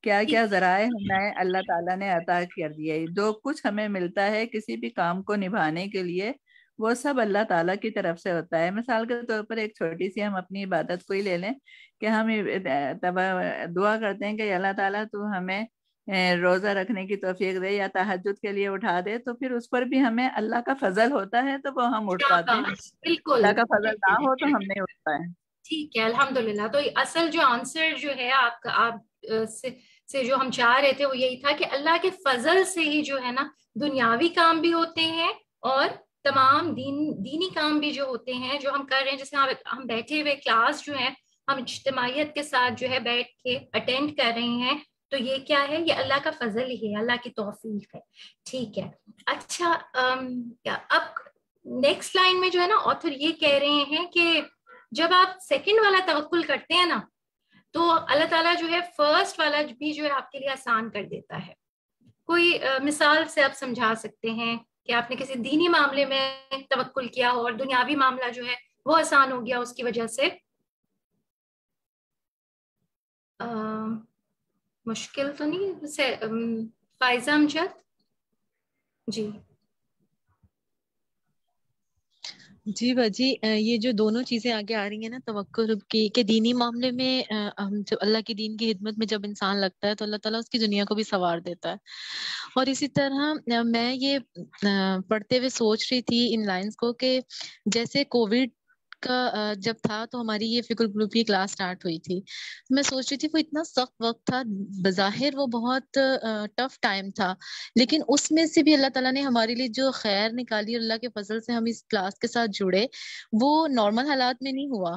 کیا کیا ذرائع ہمیں اللہ تعالیٰ نے عطا کر دیے. جو کچھ ہمیں ملتا ہے کسی بھی کام کو نبھانے کے لیے وہ سب اللہ تعالیٰ کی طرف سے ہوتا ہے. مثال کے طور پر ایک چھوٹی سی ہم اپنی عبادت کو ہی لے لیں کہ ہم دعا کرتے ہیں کہ اللہ تعالیٰ تو ہمیں روزہ رکھنے کی توفیق دے یا تہجد کے لیے اٹھا دے, تو پھر اس پر بھی ہمیں اللہ کا فضل ہوتا ہے تو وہ ہم اٹھ پاتے ہیں. بالکل, اللہ کا فضل نہ ہو تو ہم نہیں اٹھ پائے. ٹھیک ہے الحمدللہ. تو اصل جو آنسر جو ہے آپ سے جو ہم چاہ رہے تھے وہ یہی تھا کہ اللہ کے فضل سے ہی جو ہے نا دنیاوی کام بھی ہوتے ہیں اور تمام دینی کام بھی جو ہوتے ہیں جو ہم کر رہے ہیں. جیسے ہم بیٹھے ہوئے کلاس جو ہے ہم اجتماعیت کے ساتھ جو ہے بیٹھ کے اٹینڈ کر رہے ہیں, تو یہ کیا ہے, یہ اللہ کا فضل ہی ہے, اللہ کی توفیق ہے. ٹھیک ہے. اچھا اب نیکسٹ لائن میں جو ہے نا آتھر یہ کہہ رہے ہیں کہ جب آپ سیکنڈ والا توکل کرتے ہیں نا تو اللہ تعالیٰ جو ہے فرسٹ والا بھی جو ہے آپ کے لیے آسان کر دیتا ہے. کوئی مثال سے آپ سمجھا سکتے ہیں کہ آپ نے کسی دینی معاملے میں توکل کیا ہو اور دنیاوی معاملہ جو ہے وہ آسان ہو گیا اس کی وجہ سے. مشکل تو نہیں. فائزہ امجد. جی جی باجی, یہ جو دونوں چیزیں آگے آ رہی ہیں نا توکل کی, کہ دینی معاملے میں جب اللہ کی دین کی خدمت میں جب انسان لگتا ہے تو اللہ تعالیٰ اس کی دنیا کو بھی سنوار دیتا ہے. اور اسی طرح میں یہ پڑھتے ہوئے سوچ رہی تھی ان لائنز کو کہ جیسے کووڈ کا جب تھا تو ہماری یہ فکر گروپ کی کلاس سٹارٹ ہوئی تھی. میں سوچ رہی تھی وہ اتنا سخت وقت تھا, بظاہر وہ بہت ٹف ٹائم تھا, لیکن اس میں سے بھی اللہ تعالیٰ نے ہمارے لیے جو خیر نکالی, اللہ کے فضل سے ہم اس کلاس کے ساتھ جڑے, وہ نارمل حالات میں نہیں ہوا.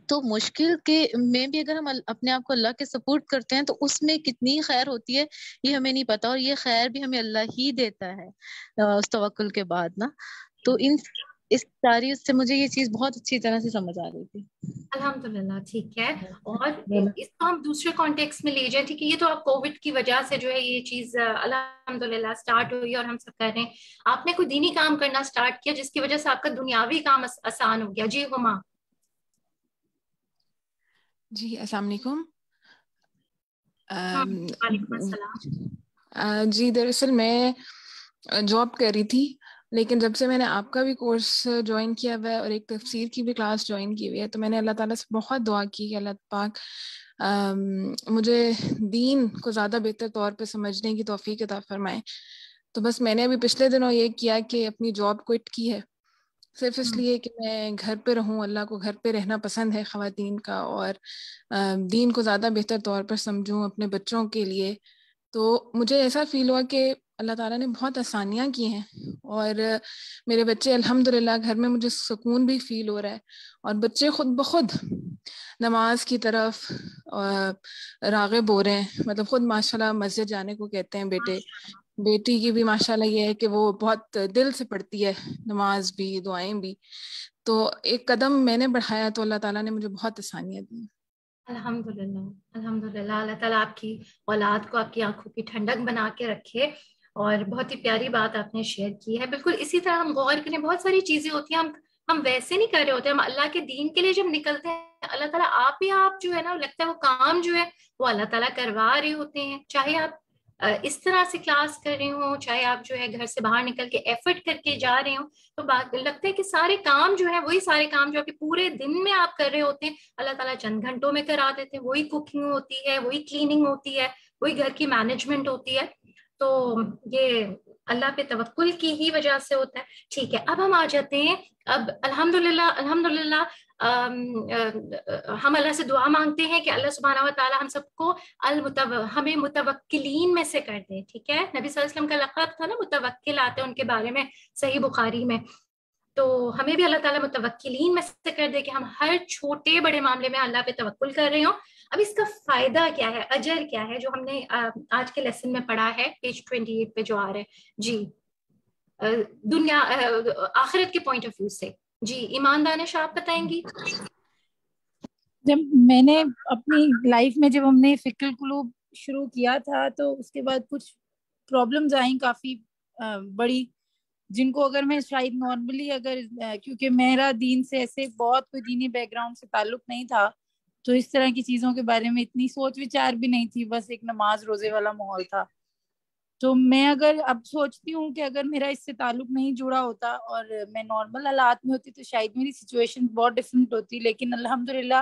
تو مشکل کے میں بھی اگر ہم اپنے آپ کو اللہ کے سپورٹ کرتے ہیں تو اس میں کتنی خیر ہوتی ہے یہ ہمیں نہیں پتا, اور یہ خیر بھی ہمیں اللہ ہی دیتا ہے اس توکل کے بعد نا. تو اس ساری سے مجھے یہ چیز بہت اچھی طرح سے سمجھ آ رہی تھی. الحمدللہ. ٹھیک ہے. اور اس کو ہم دوسرے کانٹیکس میں لے جائیں. ٹھیک ہے, یہ تو آپ کووڈ کی وجہ سے جو ہے یہ چیز الحمدللہ سٹارٹ ہوئی اور ہم سب کر رہے ہیں. آپ نے کوئی دینی کام کرنا سٹارٹ کیا جس کی وجہ سے آپ کا دنیاوی کام آسان ہو گیا. جی ہما. جی السلام علیکم. وعلیکم السلام. جی دراصل میں جاب کر رہی تھی, لیکن جب سے میں نے آپ کا بھی کورس جوائن کیا ہوا ہے اور ایک تفسیر کی بھی کلاس جوائن کی ہوئی ہے, تو میں نے اللہ تعالیٰ سے بہت دعا کی کہ اللہ پاک مجھے دین کو زیادہ بہتر طور پہ سمجھنے کی توفیق عطا فرمائے. تو بس میں نے ابھی پچھلے دنوں یہ کیا کہ اپنی جاب کوئٹ کی ہے, صرف اس لیے کہ میں گھر پہ رہوں. اللہ کو گھر پہ رہنا پسند ہے خواتین کا, اور دین کو زیادہ بہتر طور پر سمجھوں اپنے بچوں کے لیے. تو مجھے ایسا فیل ہوا کہ اللہ تعالیٰ نے بہت آسانیاں کی ہیں, اور میرے بچے الحمدللہ گھر میں مجھے سکون بھی فیل ہو رہا ہے, اور بچے خود بخود نماز کی طرف راغب ہو رہے ہیں. مطلب خود ماشاءاللہ مسجد جانے کو کہتے ہیں. بیٹی کی بھی ماشاءاللہ یہ ہے کہ وہ بہت دل سے پڑھتی ہے نماز بھی دعائیں بھی. تو ایک قدم میں نے بڑھایا تو اللہ تعالیٰ نے مجھے بہت آسانیاں دی. الحمدللہ الحمدللہ. اللہ تعالیٰ آپ کی اولاد کو آپ کی آنکھوں کی ٹھنڈک بنا کے رکھے, اور بہت ہی پیاری بات آپ نے شیئر کی ہے. بالکل اسی طرح ہم غور کریں, بہت ساری چیزیں ہوتی ہیں ہم ویسے نہیں کر رہے ہوتے, ہم اللہ کے دین کے لیے جب نکلتے ہیں اللہ تعالیٰ آپ جو ہے نا لگتا ہے وہ کام جو ہے وہ اللہ تعالیٰ کروا رہے ہوتے ہیں. چاہے آپ اس طرح سے کلاس کر رہے ہوں, چاہے آپ جو ہے گھر سے باہر نکل کے ایفرٹ کر کے جا رہے ہوں, تو لگتا ہے کہ سارے کام جو ہے وہی سارے کام جو آپ پورے دن میں آپ کر رہے ہوتے ہیں اللہ تعالیٰ چند گھنٹوں میں کرا دیتے ہیں. وہی کوکنگ ہوتی ہے, وہی کلیننگ ہوتی ہے, وہی گھر کی مینجمنٹ ہوتی ہے. تو یہ اللہ پہ توکل کی ہی وجہ سے ہوتا ہے. ٹھیک ہے, اب ہم آ جاتے ہیں. اب الحمدللہ ہم اللہ سے دعا مانگتے ہیں کہ اللہ سبحانہ و تعالی ہم سب کو ہمیں متوکلین میں سے کر دے. ٹھیک ہے, نبی صلی اللہ علیہ وسلم کا لقب تھا نا متوکل, آتے ہیں ان کے بارے میں صحیح بخاری میں. تو ہمیں بھی اللہ تعالیٰ متوکلین میں سے کر دے کہ ہم ہر چھوٹے بڑے معاملے میں اللہ پہ توکل کر رہے ہوں. اب اس کا فائدہ کیا ہے, اجر کیا ہے, جو ہم نے آج کے لیسن میں پڑھا ہے پیج 28 پہ جو آ رہے ہیں. جی, دنیا آخرت کے پوائنٹ آف ویو سے. جی, ایمان دانش آپ بتائیں گی. جب میں نے اپنی لائف میں جب ہم نے فکر القلوب شروع کیا تھا تو اس کے بعد کچھ پرابلمز آئیں کافی بڑی, جن کو اگر میں شاید نارملی اگر کیونکہ میرا دین سے ایسے بہت کوئی دینی بیک گراؤنڈ سے تعلق نہیں تھا تو اس طرح کی چیزوں کے بارے میں اتنی سوچ وچار بھی نہیں تھی, بس ایک نماز روزے والا ماحول تھا. تو میں اگر اب سوچتی ہوں کہ اگر میرا اس سے تعلق نہیں جڑا ہوتا اور میں نارمل حالات میں ہوتی تو شاید میری سچویشن بہت ڈفرینٹ ہوتی. لیکن الحمدللہ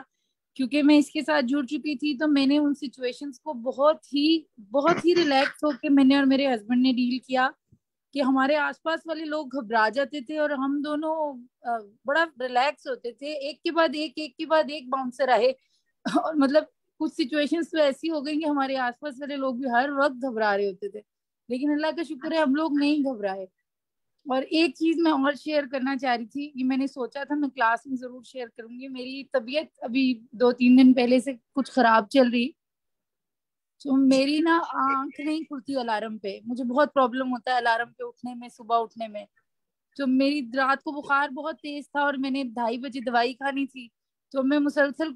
کیونکہ میں اس کے ساتھ جڑ چکی تھی تو میں نے ان سچویشنز کو بہت ہی ریلیکس ہو کے میں نے اور میرے ہسبینڈ نے ڈیل کیا کہ ہمارے آس پاس والے لوگ گھبرا جاتے تھے اور ہم دونوں بڑا ریلیکس ہوتے تھے. ایک کے بعد ایک باؤنسر آئے اور مطلب کچھ سچویشنز تو ایسی ہو گئی کہ ہمارے آس پاس والے لوگ بھی ہر وقت گھبرا رہے ہوتے تھے, لیکن اللہ کا شکر ہے ہم لوگ نہیں گھبرائے. اور ایک چیز میں اور شیئر کرنا چاہ رہی تھی, یہ میں نے سوچا تھا میں کلاس میں ضرور شیئر کروں گی. میری طبیعت ابھی 2-3 دن پہلے سے کچھ خراب چل رہی, تو میری نا آنکھ نہیں کھلتی الارم پہ. مجھے بہت پرابلم ہوتا ہے الارم پہ اٹھنے میں, صبح اٹھنے میں. تو میری رات کو بخار بہت تیز تھا اور میں نے 2:30 بجے دوائی کھانی تھی, تو میں مسلسل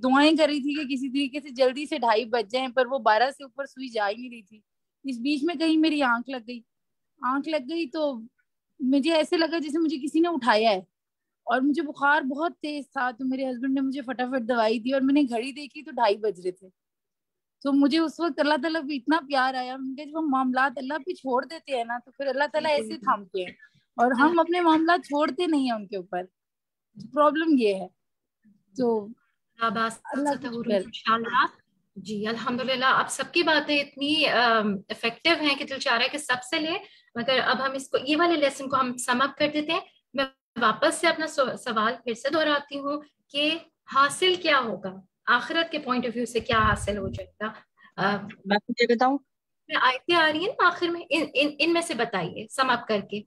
دعائیں کر رہی تھی کہ کسی طریقے سے جلدی سے 2:30 بج جائیں, پر وہ 12 سے اوپر سوئی جا ہی نہیں رہی تھی. اس بیچ میں کہیں میری آنکھ لگ گئی تو مجھے ایسے لگا جیسے مجھے کسی نے اٹھایا ہے, اور مجھے بخار بہت تیز تھا. تو میرے ہسبینڈ نے مجھے فٹافٹ دوائی دی اور میں نے گھڑی دیکھی تو 2:30 بج رہے تھے. تو مجھے اس وقت اللہ تعالیٰ پہ اتنا پیار آیا, مجھے جب ہم معاملات اللہ پہ چھوڑ دیتے ہیں نا تو پھر اللہ تعالیٰ ایسے تھامتے ہیں, اور ہم اپنے معاملات چھوڑتے نہیں ہیں ان کے اوپر. پرابلم یہ ہے. تو اللہ جی الحمدللہ آپ سب کی باتیں اتنی افیکٹو ہیں کہ دل چاہ رہا ہے کہ سب سے لیں, مگر اب ہم اس کو یہ والے لیسن کو ہم سم اپ کر دیتے ہیں. میں واپس سے اپنا سوال پھر سے دہراتی ہوں کہ حاصل کیا ہوگا, آخرت کے پوائنٹ آف ویو سے کیا حاصل ہو جائے گا. میں مجھے بتاؤں, آیتیں آ رہی ہیں نا آخر میں, ان میں سے بتائیے سم اپ کر کے.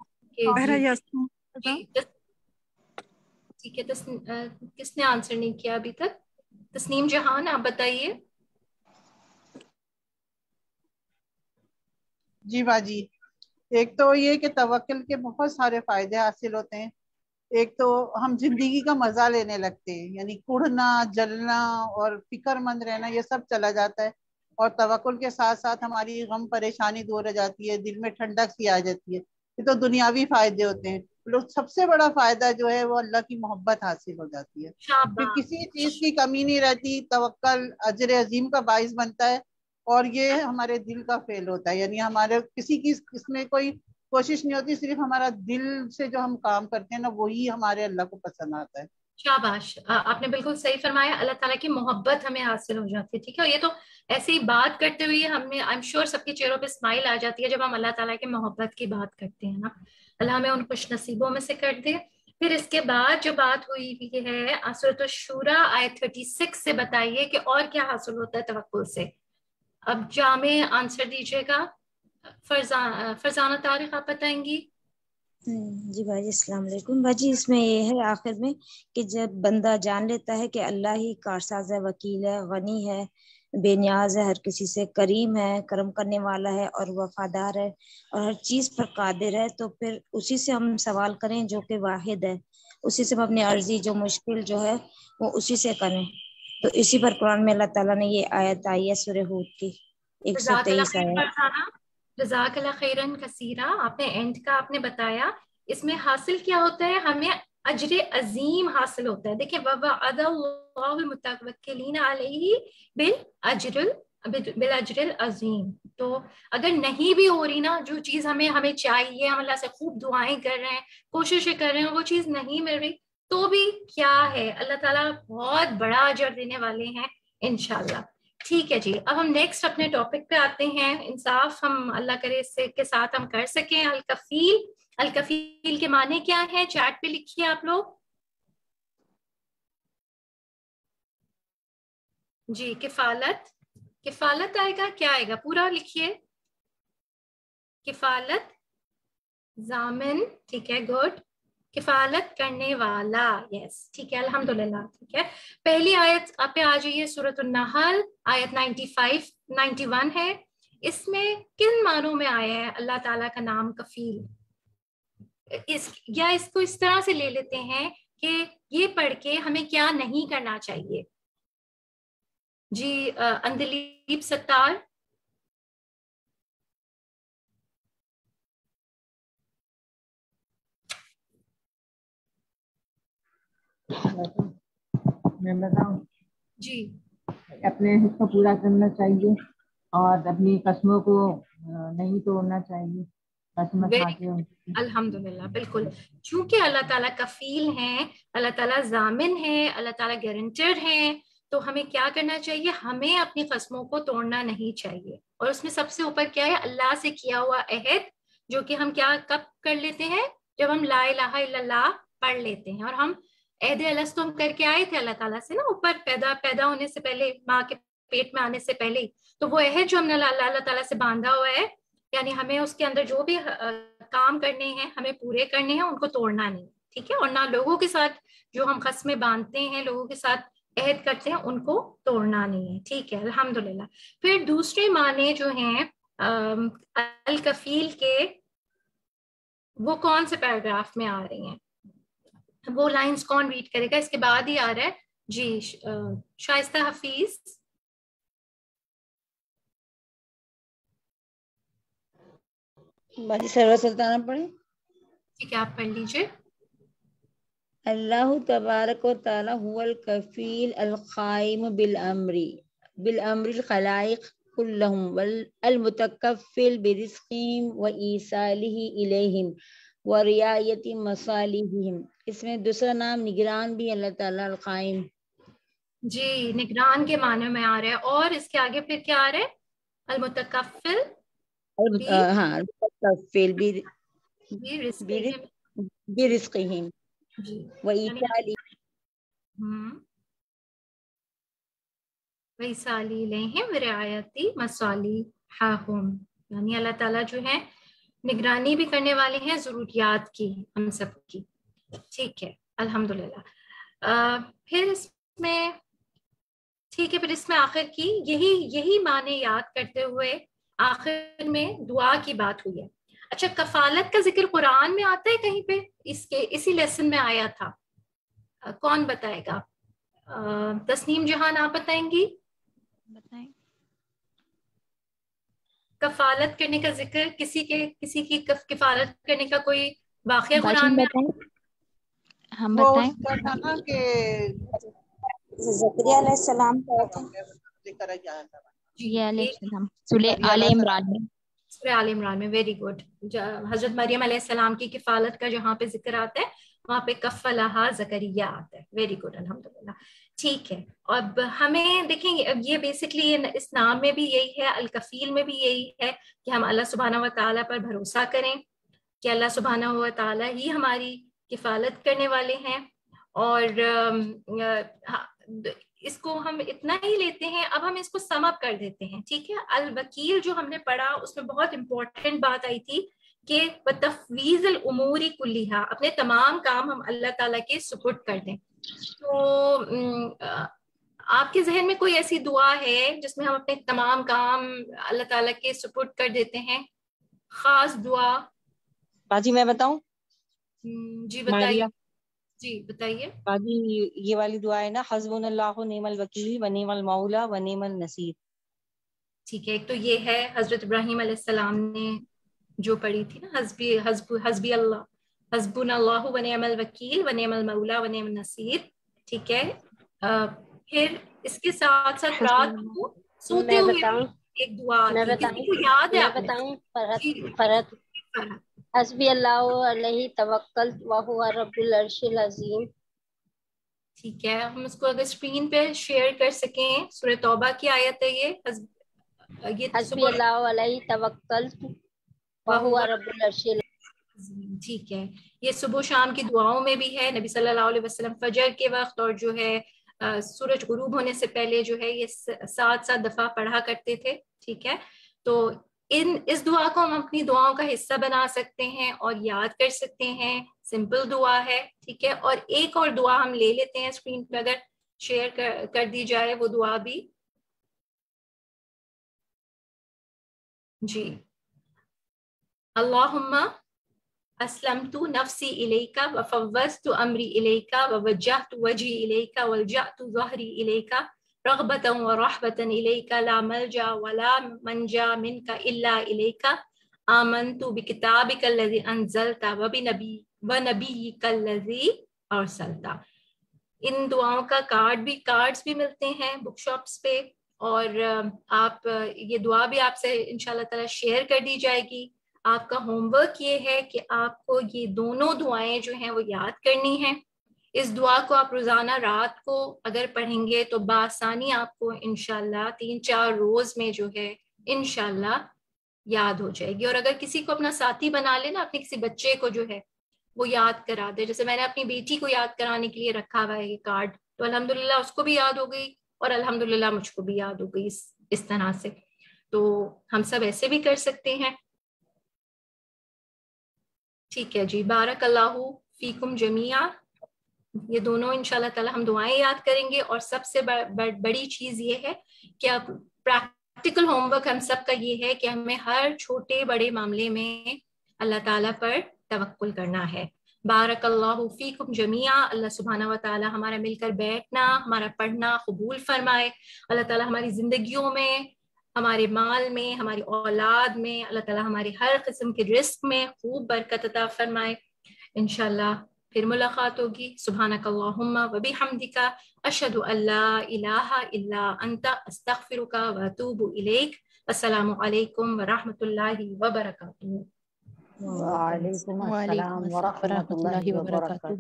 ٹھیک ہے, کس نے آنسر نہیں کیا ابھی تک؟ تسنیم جہان آپ بتائیے. جی باجی, ایک تو یہ کہ توکل کے بہت سارے فائدے حاصل ہوتے ہیں. ایک تو ہم زندگی کا مزہ لینے لگتے ہیں, یعنی کڑھنا جلنا اور فکر مند رہنا یہ سب چلا جاتا ہے. اور توکل کے ساتھ ساتھ ہماری غم پریشانی دور ہو جاتی ہے, دل میں ٹھنڈک سی آ جاتی ہے. یہ تو دنیاوی فائدے ہوتے ہیں. سب سے بڑا فائدہ جو ہے وہ اللہ کی محبت حاصل ہو جاتی ہے, پھر کسی چیز کی کمی نہیں رہتی. توکل اجر عظیم کا باعث بنتا ہے, اور یہ ہمارے دل کا فعل ہوتا ہے. یعنی ہمارے کسی کی اس میں کوئی کوشش نہیں ہوتی, صرف ہمارا دل سے جو ہم کام کرتے ہیں نا وہی ہمارے اللہ کو پسند آتا ہے. شاباش, آپ نے بالکل صحیح فرمایا. اللہ تعالیٰ کی محبت ہمیں حاصل ہو جاتی ہے. ٹھیک ہے, اور یہ تو ایسے ہی بات کرتے ہوئے ہم نے I'm sure سب کے چہروں پہ اسمائل آ جاتی ہے جب ہم اللہ تعالیٰ کی محبت کی بات کرتے ہیں نا. اللہ ہمیں ان خوش نصیبوں میں سے کر دے. پھر اس کے بعد جو بات ہوئی ہے سورۃ الشورى آیت 36 سے بتائیے کہ اور کیا حاصل ہوتا ہے توکل سے. اب جامع آنسر دیجیے گا. فرزانہ طارق آپ بتائیں گی. جی باجی السلام علیکم. باجی اس میں یہ ہے آخر میں کہ جب بندہ جان لیتا ہے کہ اللہ ہی کارساز ہے, وکیل ہے, غنی ہے, بے نیاز ہے ہر کسی سے, کریم ہے, کرم کرنے والا ہے اور وفادار ہے اور ہر چیز پر قادر ہے, تو پھر اسی سے ہم سوال کریں جو کہ واحد ہے, اسی سے ہم اپنی عرضی جو مشکل جو ہے وہ اسی سے کریں. تو اسی پر قرآن میں اللہ تعالیٰ نے یہ آیت آئی ہے سورہ ہود کی 123 آیت. جزاک اللہ خیرن کثیرہ. آپ نے اینڈ کا آپ نے بتایا, اس میں حاصل کیا ہوتا ہے, ہمیں اجر عظیم حاصل ہوتا ہے. دیکھیں وَوَعَدَ اللَّهُ الْمُتَوَكِّلِينَ عَلَيْهِ بِالْأَجْرِ الْعَظِيمِ. تو اگر نہیں بھی ہو رہی نا جو چیز ہمیں چاہیے, ہم اللہ سے خوب دعائیں کر رہے ہیں, کوششیں کر رہے ہیں, وہ چیز نہیں مل رہی, تو بھی کیا ہے اللہ تعالیٰ بہت بڑا اجر دینے والے ہیں انشاءاللہ. ٹھیک ہے جی، اب ہم نیکسٹ اپنے ٹاپک پہ آتے ہیں. انصاف ہم اللہ کرے اس کے ساتھ ہم کر سکیں. الکفیل، الکفیل کے معنی کیا ہے؟ چیٹ پہ لکھیے آپ لوگ. جی کفالت، کفالت آئے گا، کیا آئے گا؟ پورا لکھیے. کفالت ضامن، ٹھیک ہے، گڈ. کفالت کرنے والا، یس ٹھیک ہے، الحمدللہ. ٹھیک ہے، پہلی آیت آپ پہ آ جائیے. سورۃ النحل آیت 95 91 ہے. اس میں کن معنوں میں آیا ہے اللہ تعالیٰ کا نام کفیل؟ اس کو اس طرح سے لے لیتے ہیں کہ یہ پڑھ کے ہمیں کیا نہیں کرنا چاہیے. جی اندلیب ستار. میں بتاؤں جی، اپنے حصہ پورا کرنا چاہیے اور اپنی قسموں کو نہیں توڑنا چاہیے. قسم کھا کے الحمدللہ، بالکل. چونکہ اللہ تعالیٰ کفیل ہیں، اللہ تعالیٰ ضامن ہے، اللہ تعالیٰ گارنٹر ہیں، تو ہمیں کیا کرنا چاہیے؟ ہمیں اپنی قسموں کو توڑنا نہیں چاہیے. اور اس میں سب سے اوپر کیا ہے؟ اللہ سے کیا ہوا عہد، جو کہ ہم کیا کب کر لیتے ہیں؟ جب ہم لا الہ الا اللہ پڑھ لیتے ہیں. اور ہم عہد الست ہم کر کے آئے تھے اللہ تعالیٰ سے نا، اوپر پیدا ہونے سے پہلے، ماں کے پیٹ میں آنے سے پہلے. تو وہ عہد جو ہم نے اللہ تعالیٰ سے باندھا ہوا ہے، یعنی ہمیں اس کے اندر جو بھی کام کرنے ہیں ہمیں پورے کرنے ہیں، ان کو توڑنا نہیں. ٹھیک ہے، اور نہ لوگوں کے ساتھ جو ہم قسمیں باندھتے ہیں، لوگوں کے ساتھ عہد کرتے ہیں، ان کو توڑنا نہیں ہے. ٹھیک ہے، الحمدللہ. پھر دوسرے معنی جو ہیں الکفیل کے، وہ کون سے پیراگراف میں آ رہی ہیں؟ وہ لائنز کون ریڈ کرے گا؟ اس کے بعد ہی آ رہا ہے. جی شائستہ حفیظ. باجی سرور سلطانہ پڑھیں. ٹھیک ہے، آپ پڑھ لیجیے. اللہ تبارک و تعالی هو الکفیل القائم بالامر الخلائق كلهم والمتكفل برزقهم وإيصاله إليهم ورعایت مصالحهم. اس میں دوسرا نام نگران بھی اللہ تعالیٰ القائم. جی نگران کے معنی میں آ رہا ہے. اور اس کے آگے پھر کیا آ رہا ہے؟ المتکفل، ہاں المتکفل برزقهم وَإِيصَالِهِ إِلَيْهِمْ وَرِعَایَتِ مَصَالِحِهِمْ. یعنی اللہ تعالیٰ جو ہے نگرانی بھی کرنے والے ہیں ضروریات کی، ہم سب کی. ٹھیک ہے، الحمدللہ. پھر اس میں ٹھیک ہے، پھر اس میں آخر کی یہی معنی یاد کرتے ہوئے آخر میں دعا کی بات ہوئی ہے. اچھا، کفالت کا ذکر قرآن میں آتا ہے کہیں پہ؟ اسی لیسن میں آیا تھا. کون بتائے گا؟ تسنیم جہان آپ بتائیں گی؟ بتائیں. کفالت کرنے کا ذکر، کسی کی کفالت کرنے کا کوئی واقعہ باجی قرآن میں؟ بتائیں، ہم بتائیں. وہ تھا نا کہ زکریا علیہ السلام ذکر کیا تھا. جی علیہ السلام، سورہ آل عمران میں. سورہ آل عمران میں. Very good. حضرت مریم علیہ السلام کی کفالت کا جہاں پہ ذکر آتا ہے وہاں پہ کفلہا زکریا آتا ہے. ویری گڈ، الحمدللہ. ٹھیک ہے، اب ہمیں دیکھیں یہ بیسکلی اس نام میں بھی یہی ہے، الکفیل میں بھی یہی ہے کہ ہم اللہ سبحانہ و تعالیٰ پر بھروسہ کریں کہ اللہ سبحانہ و تعالیٰ ہی ہماری کفالت کرنے والے ہیں. اور اس کو ہم اتنا ہی لیتے ہیں. اب ہم اس کو سم اپ کر دیتے ہیں. ٹھیک ہے، الوکیل جو ہم نے پڑھا اس میں بہت امپورٹنٹ بات آئی تھی کہ تفویض الامور کلیہا، اپنے تمام کام ہم اللہ تعالیٰ کے سپرد کر دیں. تو آپ کے ذہن میں کوئی ایسی دعا ہے جس میں ہم اپنے تمام کام اللہ تعالیٰ کے سپرد کر دیتے ہیں؟ خاص دعا؟ باجی میں بتاؤں؟ جی بتائیے. جی بتائیے باجی. یہ والی دعا ہے نا، حسبنا اللہ نعم الوکیل و نعم المولا و نعم النصیر. ٹھیک ہے، ایک تو یہ ہے حضرت ابراہیم علیہ السلام نے جو پڑھی تھی نا، حسبی اللہ، حسبنا اللہ و نعم الوکیل و نعم المولا و نعم النصیر. ٹھیک ہے، پھر اس کے ساتھ ساتھ رات کو سوتے ہوئے ایک دعا کسی کو یاد ہے؟ میں بتاؤں فرد حسبی اللہ علیہ توکلت وہو رب العرش العظیم. ٹھیک ہے, ہم اس کو اگر اسکرین پہ شیئر کر سکیں. سورہ توبہ کی آیت ہے یہ. حسبی اللہ علیہ توکلت وہو رب العرش العظیم. ٹھیک ہے, یہ صبح و شام کی دعاؤں میں بھی ہے. نبی صلی اللہ علیہ وسلم فجر کے وقت اور جو ہے سورج غروب ہونے سے پہلے جو ہے یہ 7 دفعہ پڑھا کرتے تھے. ٹھیک ہے, تو اس دعا کو ہم اپنی دعاؤں کا حصہ بنا سکتے ہیں اور یاد کر سکتے ہیں. سمپل دعا ہے. ٹھیک ہے, اور ایک اور دعا ہم لے لیتے ہیں اسکرین پہ اگر شیئر کر دی جائے وہ دعا بھی. جی, اللہم اسلمت نفسی الیک وفوضت امری الیک ووجہت وجہی الیک والجأت ظہری الیک رغبتا ورحبتا الیک لا ملجا ولا منجا منک الا الیک آمنت بکتابک الذی انزلت ونبیک الذی ارسلت. ان دعاؤں کا کارڈز بھی ملتے ہیں بک شاپس پہ, اور آپ یہ دعا بھی آپ سے انشاءاللہ تعالی شیئر کر دی جائے گی. آپ کا ہوم ورک یہ ہے کہ آپ کو یہ دونوں دعائیں جو ہیں وہ یاد کرنی ہیں. اس دعا کو آپ روزانہ رات کو اگر پڑھیں گے تو بآسانی آپ کو انشاءاللہ 3-4 روز میں جو ہے انشاءاللہ یاد ہو جائے گی. اور اگر کسی کو اپنا ساتھی بنا لے نا, اپنے کسی بچے کو جو ہے وہ یاد کرا دے, جیسے میں نے اپنی بیٹی کو یاد کرانے کے لیے رکھا ہوا ہے یہ کارڈ, تو الحمدللہ اس کو بھی یاد ہو گئی اور الحمدللہ مجھ کو بھی یاد ہو گئی اس طرح سے. تو ہم سب ایسے بھی کر سکتے ہیں. ٹھیک ہے جی, بارک اللہ فیکم جمیعا. یہ دونوں انشاءاللہ تعالی ہم دعائیں یاد کریں گے. اور سب سے بڑی چیز یہ ہے کہ اب پریکٹیکل ہوم ورک ہم سب کا یہ ہے کہ ہمیں ہر چھوٹے بڑے معاملے میں اللہ تعالیٰ پر توکل کرنا ہے. بارک اللہ فیکم جمیعا. اللہ سبحانہ و تعالی ہمارا مل کر بیٹھنا, ہمارا پڑھنا قبول فرمائے. اللہ تعالی ہماری زندگیوں میں, ہمارے مال میں, ہماری اولاد میں, اللہ تعالی ہمارے ہر قسم کے رزق میں خوب برکت عطا فرمائے. انشاءاللہ پھر ملاقات ہوگی. سبحانک اللہم و بحمدک اشہد ان لا الہ الا انت استغفرک و اتوب الیک. السلام علیکم ورحمۃ اللہ وبرکاتہ. وعلیکم السلام ورحمۃ اللہ وبرکاتہ.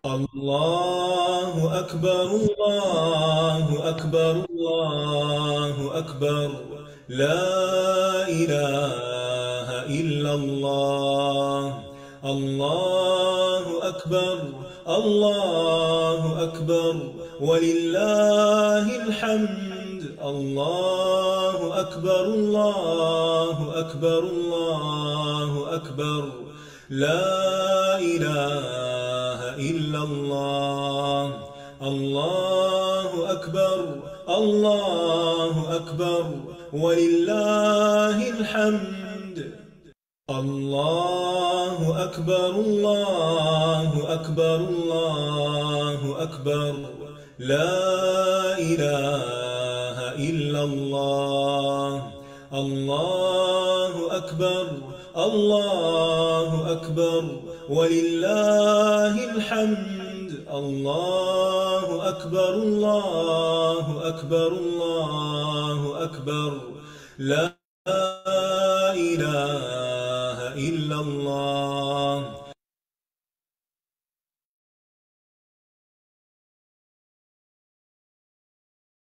اللہ اکبر اللہ اکبر اللہ اکبر لا الہ الا اللہ. اللہ اکبر اللہ اکبر وللہ الحمد. اللہ اکبر اللہ اکبر اللہ اکبر لا الہ الا اللہ. اللہ اکبر اللہ اکبر وللہ الحمد. اللہ اکبر اللہ اکبر اللہ اکبر لا الہ الا اللہ. اللہ اکبر اللہ اکبر وللہ الحمد. اللہ اکبر اللہ اکبر اللہ اکبر لا الہ الا اللہ.